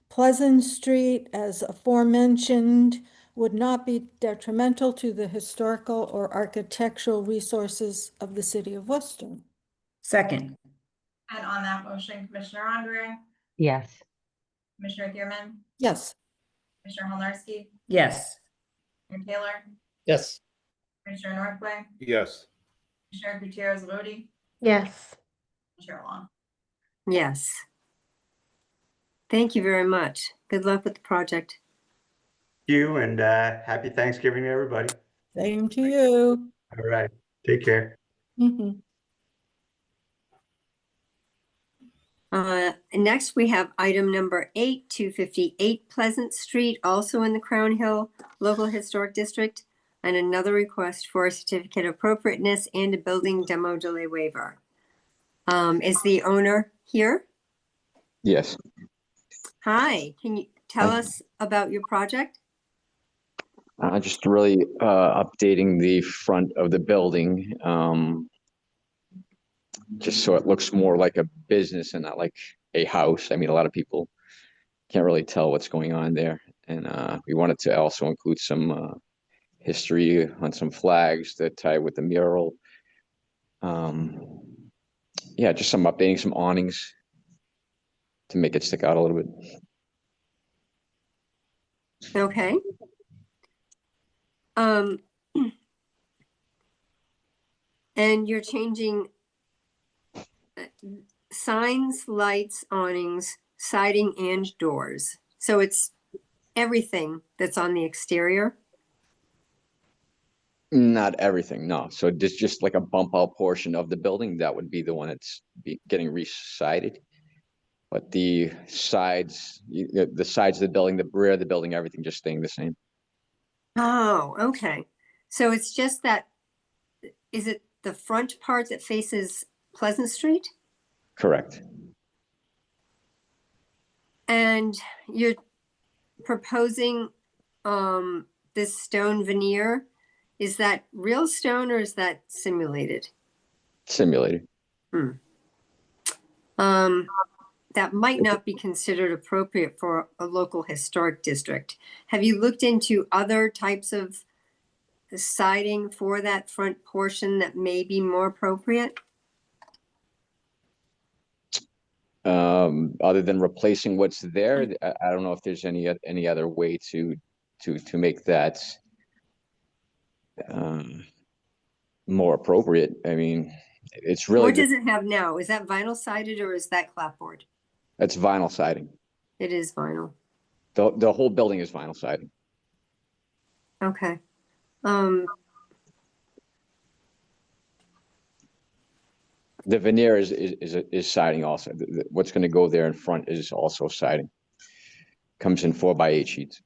Pleasant Street, as aforementioned, would not be detrimental to the historical or architectural resources of the city of Worcester.
Second,
And on that motion, Commissioner Andre,
Yes.
Commissioner Thierman,
Yes.
Commissioner Halnarski,
yes.
Commissioner Taylor,
Yes.
Commissioner Northway,
Yes.
Commissioner Gutierrez Lodi,
Yes.
Chair Long.
Yes. Thank you very much. Good luck with the project.
You and happy Thanksgiving to everybody.
Same to you.
All right, take care.
Mhm.
Next, we have item number 8, 258 Pleasant Street, also in the Crown Hill Local Historic District, and another request for a certificate of appropriateness and a building demo delay waiver. Is the owner here?
Yes.
Hi, can you tell
Hi.
us about your project?
Just really updating the front of the building, just so it looks more like a business and not like a house. I mean, a lot of people can't really tell what's going on there. And we wanted to also include some history on some flags that tie with the mural. Yeah, just some updating, some awnings to make it stick out a little bit.
Okay. And you're changing signs, lights, awnings, siding, and doors. So it's everything that's on the exterior?
Not everything, no. So just like a bump out portion of the building, that would be the one that's getting re-sided. But the sides, the sides of the building, the rear of the building, everything just staying the same.
Oh, okay. So it's just that, is it the front part that faces Pleasant Street?
Correct.
And you're proposing this stone veneer. Is that real stone or is that simulated?
Simulated.
That might not be considered appropriate for a local historic district. Have you looked into other types of siding for that front portion that may be more appropriate?
Other than replacing what's there, I don't know if there's any other way to make that more appropriate. I mean, it's really
What does it have now? Is that vinyl sided or is that clapboard?
It's vinyl siding.
It is vinyl.
The whole building is vinyl siding.
Okay.
The veneer is siding also. What's going to go there in front is also siding. Comes in 4x8 sheets.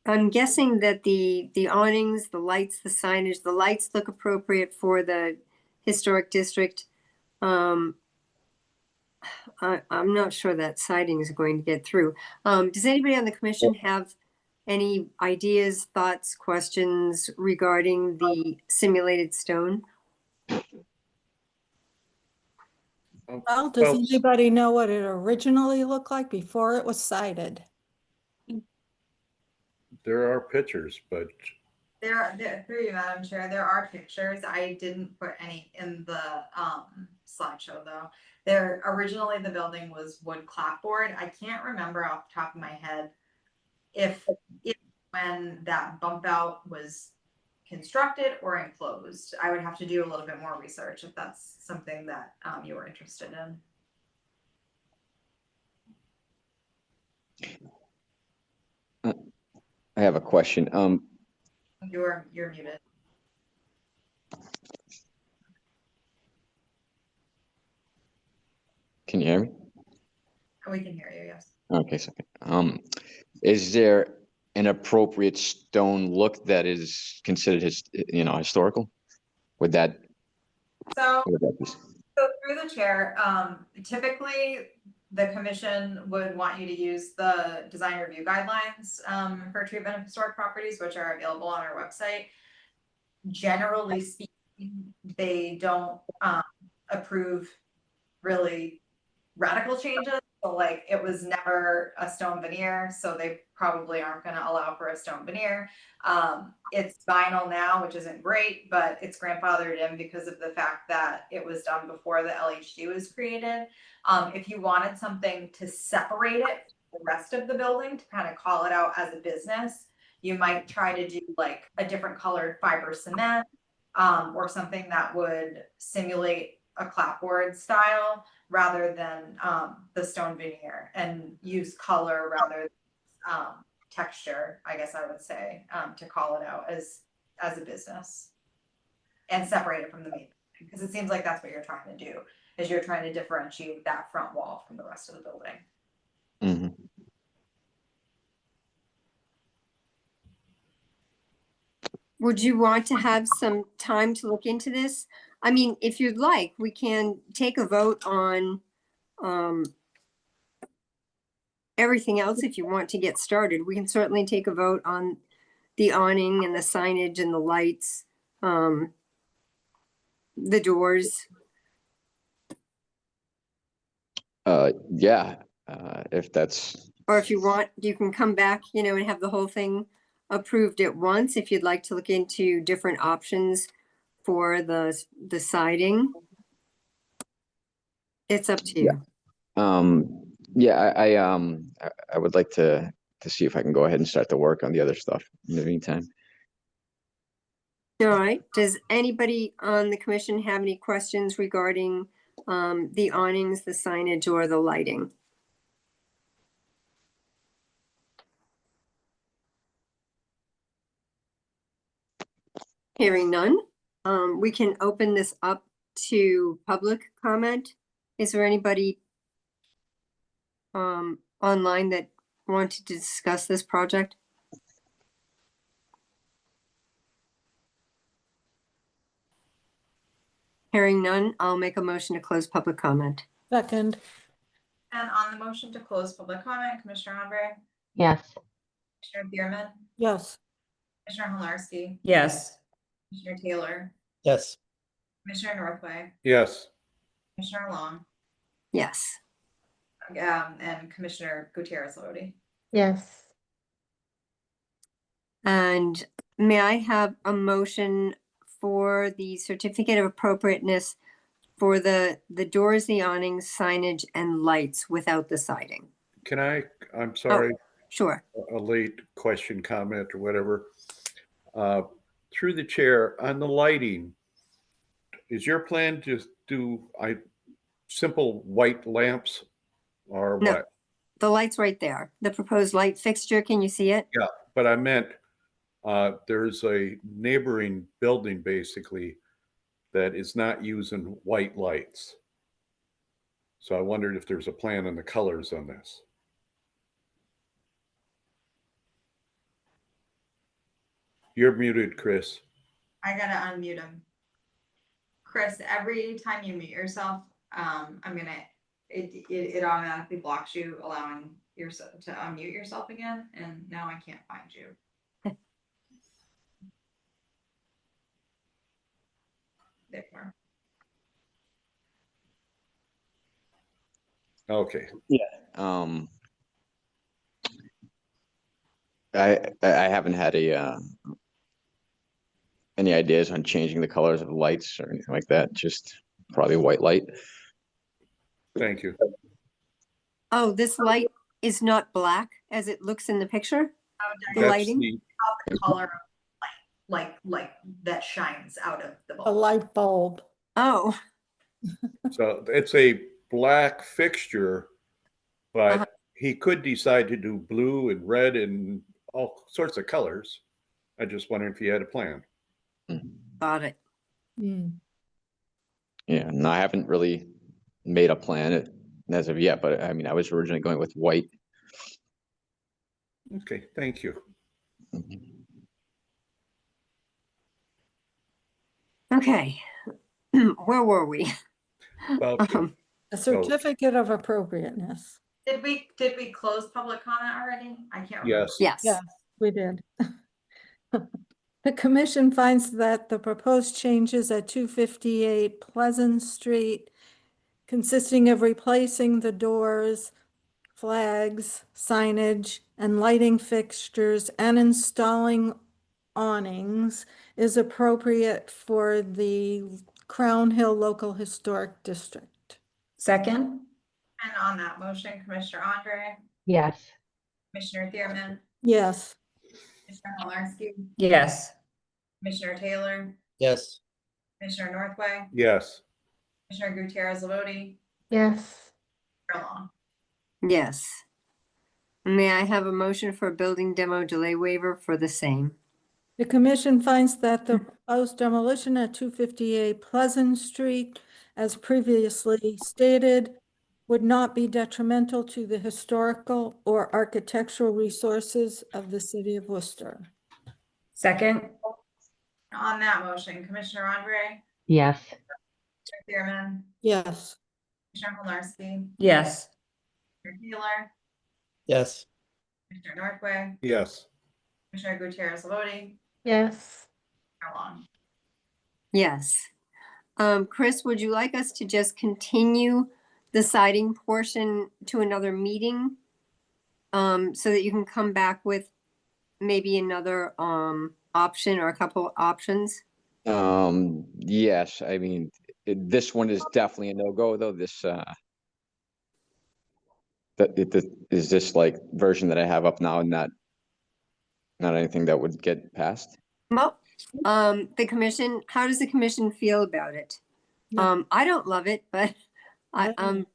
I'm guessing that the awnings, the lights, the signage, the lights look appropriate for the historic district. I'm not sure that siding is going to get through. Does anybody on the commission have any ideas, thoughts, questions regarding the simulated stone?
Well, does anybody know what it originally looked like before it was sided?
There are pictures, but
Through you, Madam Chair, there are pictures. I didn't put any in the slideshow though. Originally the building was wood clapboard. I can't remember off the top of my head if when that bump out was constructed or enclosed. I would have to do a little bit more research if that's something that you were interested in.
I have a question.
You're muted.
Can you hear me?
We can hear you, yes.
Okay, second. Is there an appropriate stone look that is considered historical? Would that,
So,
would that be?
so through the chair, typically the commission would want you to use the design review guidelines for treatment of historic properties, which are available on our website. Generally speaking, they don't approve really radical changes. So like it was never a stone veneer, so they probably aren't going to allow for a stone veneer. It's vinyl now, which isn't great, but it's grandfathered in because of the fact that it was done before the LHD was created. If you wanted something to separate it from the rest of the building, to kind of call it out as a business, you might try to do like a different colored fiber cement, or something that would simulate a clapboard style rather than the stone veneer, and use color rather than texture, I guess I would say, to call it out as a business and separate it from the main, because it seems like that's what you're trying to do, is you're trying to differentiate that front wall from the rest of the building.
Mhm.
Would you want to have some time to look into this? I mean, if you'd like, we can take a vote on everything else if you want to get started. We can certainly take a vote on the awning and the signage and the lights, the doors.
Yeah, if that's,
Or if you want, you can come back, you know, and have the whole thing approved at once if you'd like to look into different options for the siding. It's up to you.
yeah, I would like to see if I can go ahead and start the work on the other stuff in the meantime.
All right. Does anybody on the commission have any questions regarding the awnings, the signage, or the lighting? Hearing none, we can open this up to public comment. Is there anybody online that wanted to discuss this project? Hearing none, I'll make a motion to close public comment.
Second,
And on the motion to close public comment, Commissioner Andre,
Yes.
Commissioner Bierman,
yes.
Commissioner Helarski,
Yes.
Commissioner Taylor,
Yes.
Commissioner Northway,
Yes.
Commissioner Long,
Yes.
and Commissioner Gutierrez Lodi.
Yes.
And may I have a motion for the certificate of appropriateness for the doors, the awnings, signage, and lights without the siding?
I'm sorry,
Sure.
a late question, comment, or whatever. Through the chair, on the lighting, is your plan to do simple white lamps or
No.
what?
The light's right there. The proposed light fixture, can you see it?
Yeah, but I meant there's a neighboring building basically that is not using white lights. So I wondered if there's a plan on the colors on this. You're muted, Chris.
I gotta unmute him. Chris, every time you mute yourself, it automatically blocks you, allowing yourself to unmute yourself again, and now I can't find you. There.
Okay.
I haven't had any ideas on changing the colors of the lights or anything like that. Just probably white light.
Thank you.
Oh, this light is not black as it looks in the picture? The
That's
lighting?
The color of light, like that shines out of the
A
bulb.
light bulb.
Oh,
So it's a black fixture, but he could decide to do blue and red and all sorts of colors. I just wondered if he had a plan.
got it.
Hmm.
Yeah, no, I haven't really made a plan as of yet, but I mean, I was originally going with white.
Okay, thank you.
Okay. Where were we?
About
Um,
A certificate of appropriateness.
Did we close public comment already? I can't remember.
yes.
Yes.
Yes, we did. The commission finds that the proposed changes at 258 Pleasant Street, consisting of replacing the doors, flags, signage, and lighting fixtures, and installing awnings, is appropriate for the Crown Hill Local Historic District.
Second?
And on that motion, Commissioner Andre,
Yes.
Commissioner Thierman,
Yes.
Commissioner Helarski,
Yes.
Commissioner Taylor,
Yes.
Commissioner Northway,
Yes.
Commissioner Gutierrez Levoti,
Yes.
Chair Long.
Yes. May I have a motion for a building demo delay waiver for the same?
The commission finds that the proposed demolition at 258 Pleasant Street, as previously stated, would not be detrimental to the historical or architectural resources of the city of Worcester.
Second?
On that motion, Commissioner Andre,
Yes.
Commissioner Thierman,
Yes.
Commissioner Helarski,
Yes.
Commissioner Taylor,
Yes.
Commissioner Northway,
Yes.
Commissioner Gutierrez Levoti,
Yes.
Chair Long.
Yes. Chris, would you like us to just continue the siding portion to another meeting? So that you can come back with maybe another option or a couple options?
Yes, I mean, this one is definitely a no-go though. This, is this like version that I have up now and not anything that would get passed?
Well, the commission, how does the commission feel about it?
Yeah.
I don't love it, but
Yeah.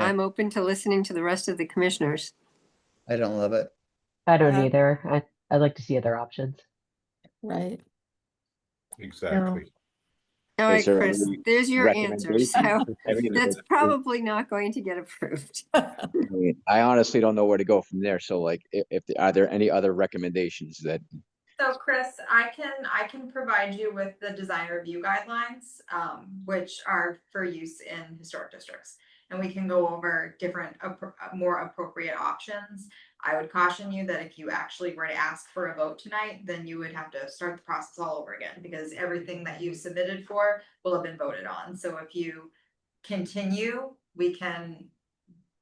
I'm open to listening to the rest of the commissioners.
I don't love it.
I don't
Yeah.
either. I'd like to see other options.
Right.
Exactly.
All right,
Is there
Chris,
any
there's your answer. So
recommendation?
that's probably not going to get approved.
I mean, I honestly don't know where to go from there. So like, if are there any other recommendations that,
So Chris, I can provide you with the design review guidelines, which are for use in historic districts. And we can go over different, more appropriate options. I would caution you that if you actually were to ask for a vote tonight, then you would have to start the process all over again, because everything that you submitted for will have been voted on. So if you continue, we can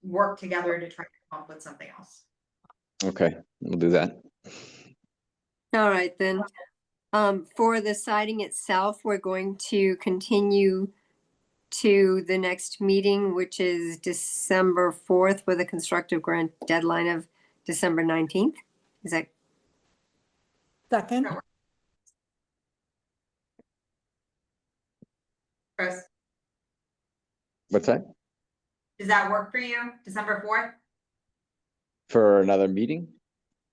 work together to try to come up with something else.
okay, we'll do that.
All right, then. For the siding itself, we're going to continue to the next meeting, which is December 4th, with a constructive grant deadline of December 19th. Is that
Second.
Chris,
What's that?
does that work for you? December 4th
For another meeting?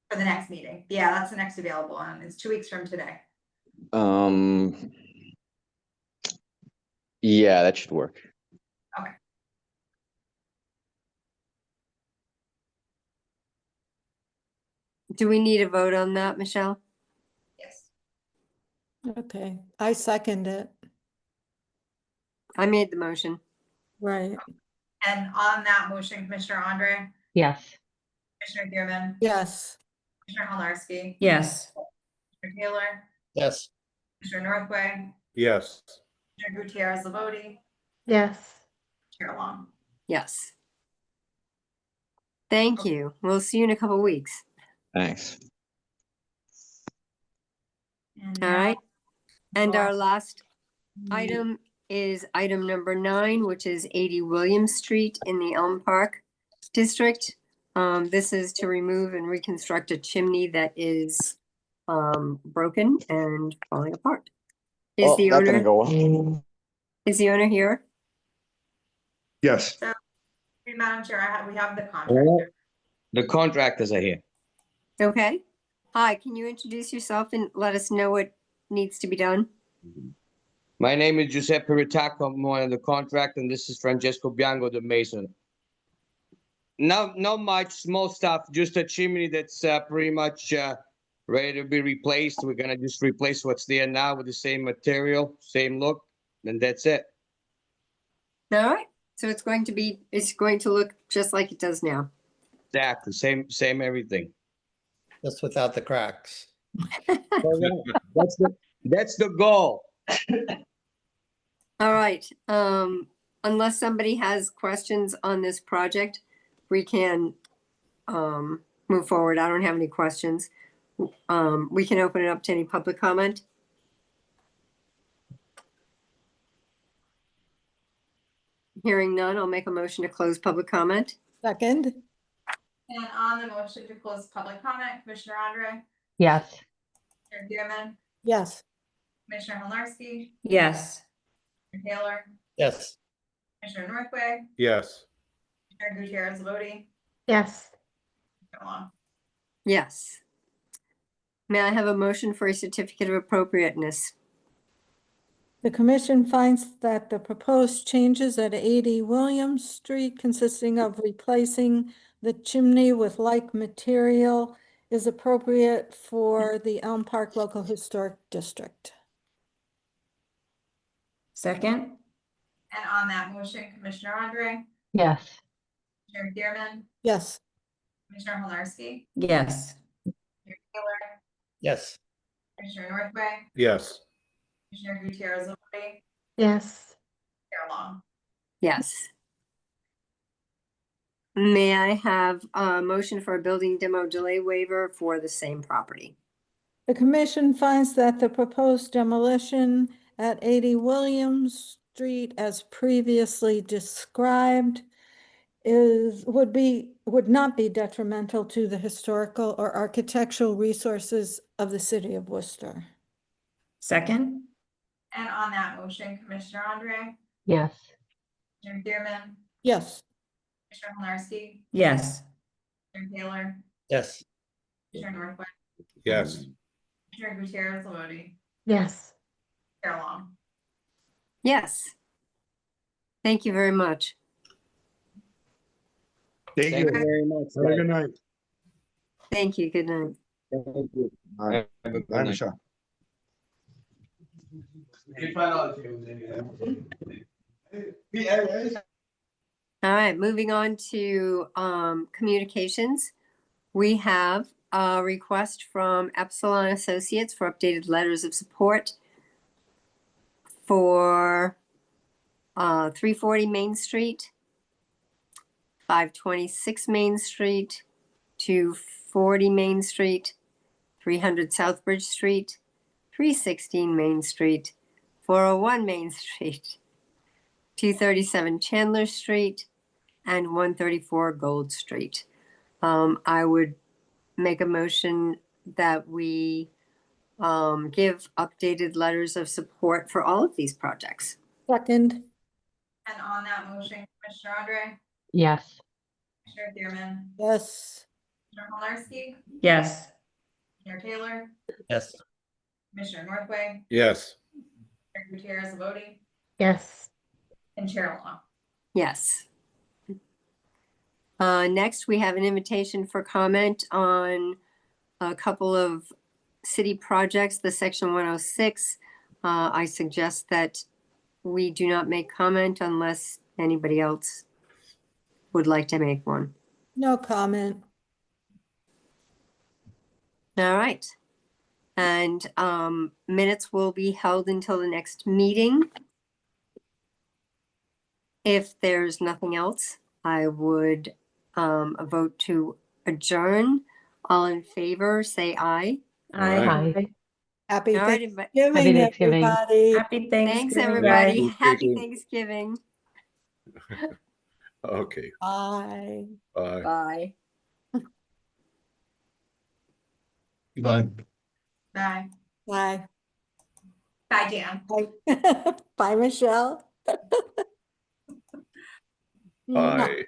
for the next meeting? Yeah, that's the next available one. It's 2 weeks from today.
Yeah, that should work.
do we need a vote on that, Michelle?
Yes.
Okay, I second it.
I made the motion.
Right.
And on that motion, Commissioner Andre,
Yes.
Commissioner Thierman,
Yes.
Commissioner Helarski,
Yes.
Commissioner Taylor,
Yes.
Commissioner Northway,
Yes.
Commissioner Gutierrez Levoti,
Yes.
Chair Long.
Yes. Thank you. We'll see you in a couple weeks.
Thanks.
And
All
now-
right. And our
Last-
last item is item number 9, which is 80 William Street in the Elm Park District. This is to remove and reconstruct a chimney that is broken and falling apart. Is
Oh,
the
that didn't
owner,
go well.
is the owner here?
Yes,
Madam Chair, we have the contractor.
the contractors are here.
Okay. Hi, can you introduce yourself and let us know what needs to be done?
My name is Giuseppe Ritacco. I'm one of the contractors, and this is Francesco Bianco, the mason. Not much, small stuff, just a chimney that's pretty much ready to be replaced. We're gonna just replace what's there now with the same material, same look, and that's it.
All right, so it's going to look just like it does now.
Exactly, same everything.
Just without the cracks.
That's the goal.
All right, unless somebody has questions on this project, we can move forward. I don't have any questions. We can open it up to any public comment. Hearing none, I'll make a motion to close public comment.
Second,
And on the motion to close public comment, Commissioner Andre,
Yes.
Commissioner Bierman,
yes.
Commissioner Helarski,
Yes.
Commissioner Taylor,
Yes.
Commissioner Northway,
Yes.
Commissioner Gutierrez Lodi,
Yes.
Commissioner Long.
Yes. May I have a motion for a certificate of appropriateness?
The commission finds that the proposed changes at 80 Williams Street consisting of replacing the chimney with like material is appropriate for the Elm Park Local Historic District.
Second?
And on that motion, Commissioner Andre,
Yes.
Commissioner Bierman,
Yes.
Commissioner Helarski,
Yes.
Commissioner Taylor,
Yes.
Commissioner Northway,
Yes.
Commissioner Gutierrez Lodi,
Yes.
Chair Long.
Yes. May I have a motion for a building demo delay waiver for the same property?
The commission finds that the proposed demolition at 80 Williams Street as previously described would not be detrimental to the historical or architectural resources of the city of Worcester.
Second?
And on that motion, Commissioner Andre,
Yes.
Commissioner Bierman,
Yes.
Commissioner Helarski,
Yes.
Commissioner Taylor,
Yes.
Commissioner Northway,
Yes.
Commissioner Gutierrez Lodi,
Yes.
Chair Long.
Yes. Thank you very much.
Thank you very much.
Have a good night.
Thank you. Good night.
Thank you. Have a good
Bye,
night.
Michelle.
All right, moving on to communications. We have a request from Epsilon Associates for updated letters of support for 340 Main Street, 526 Main Street, 240 Main Street, 300 Southbridge Street, 316 Main Street, 401 Main Street, 237 Chandler Street, and 134 Gold Street. I would make a motion that we give updated letters of support for all of these projects.
Second,
And on that motion, Commissioner Andre,
Yes.
Commissioner Bierman,
yes.
Commissioner Helarski,
Yes.
Commissioner Taylor,
Yes.
Commissioner Northway,
Yes.
Commissioner Gutierrez Lodi,
Yes.
and Chair Long.
Yes. Next, we have an invitation for comment on a couple of city projects, the Section 106. I suggest that we do not make comment unless anybody else would like to make one.
No comment.
All right. And minutes will be held until the next meeting. If there's nothing else, I would vote to adjourn. All in favor, say aye.
Aye.
Happy
All right,
Thanksgiving,
Thanksgiving.
everybody.
Happy Thanksgiving.
Thanks,
guys.
everybody.
Thank you.
Happy Thanksgiving.
Okay.
Bye.
Bye.
Bye.
Bye.
Bye.
Bye.
Bye, Jan.
Bye. Bye, Michelle.
Bye.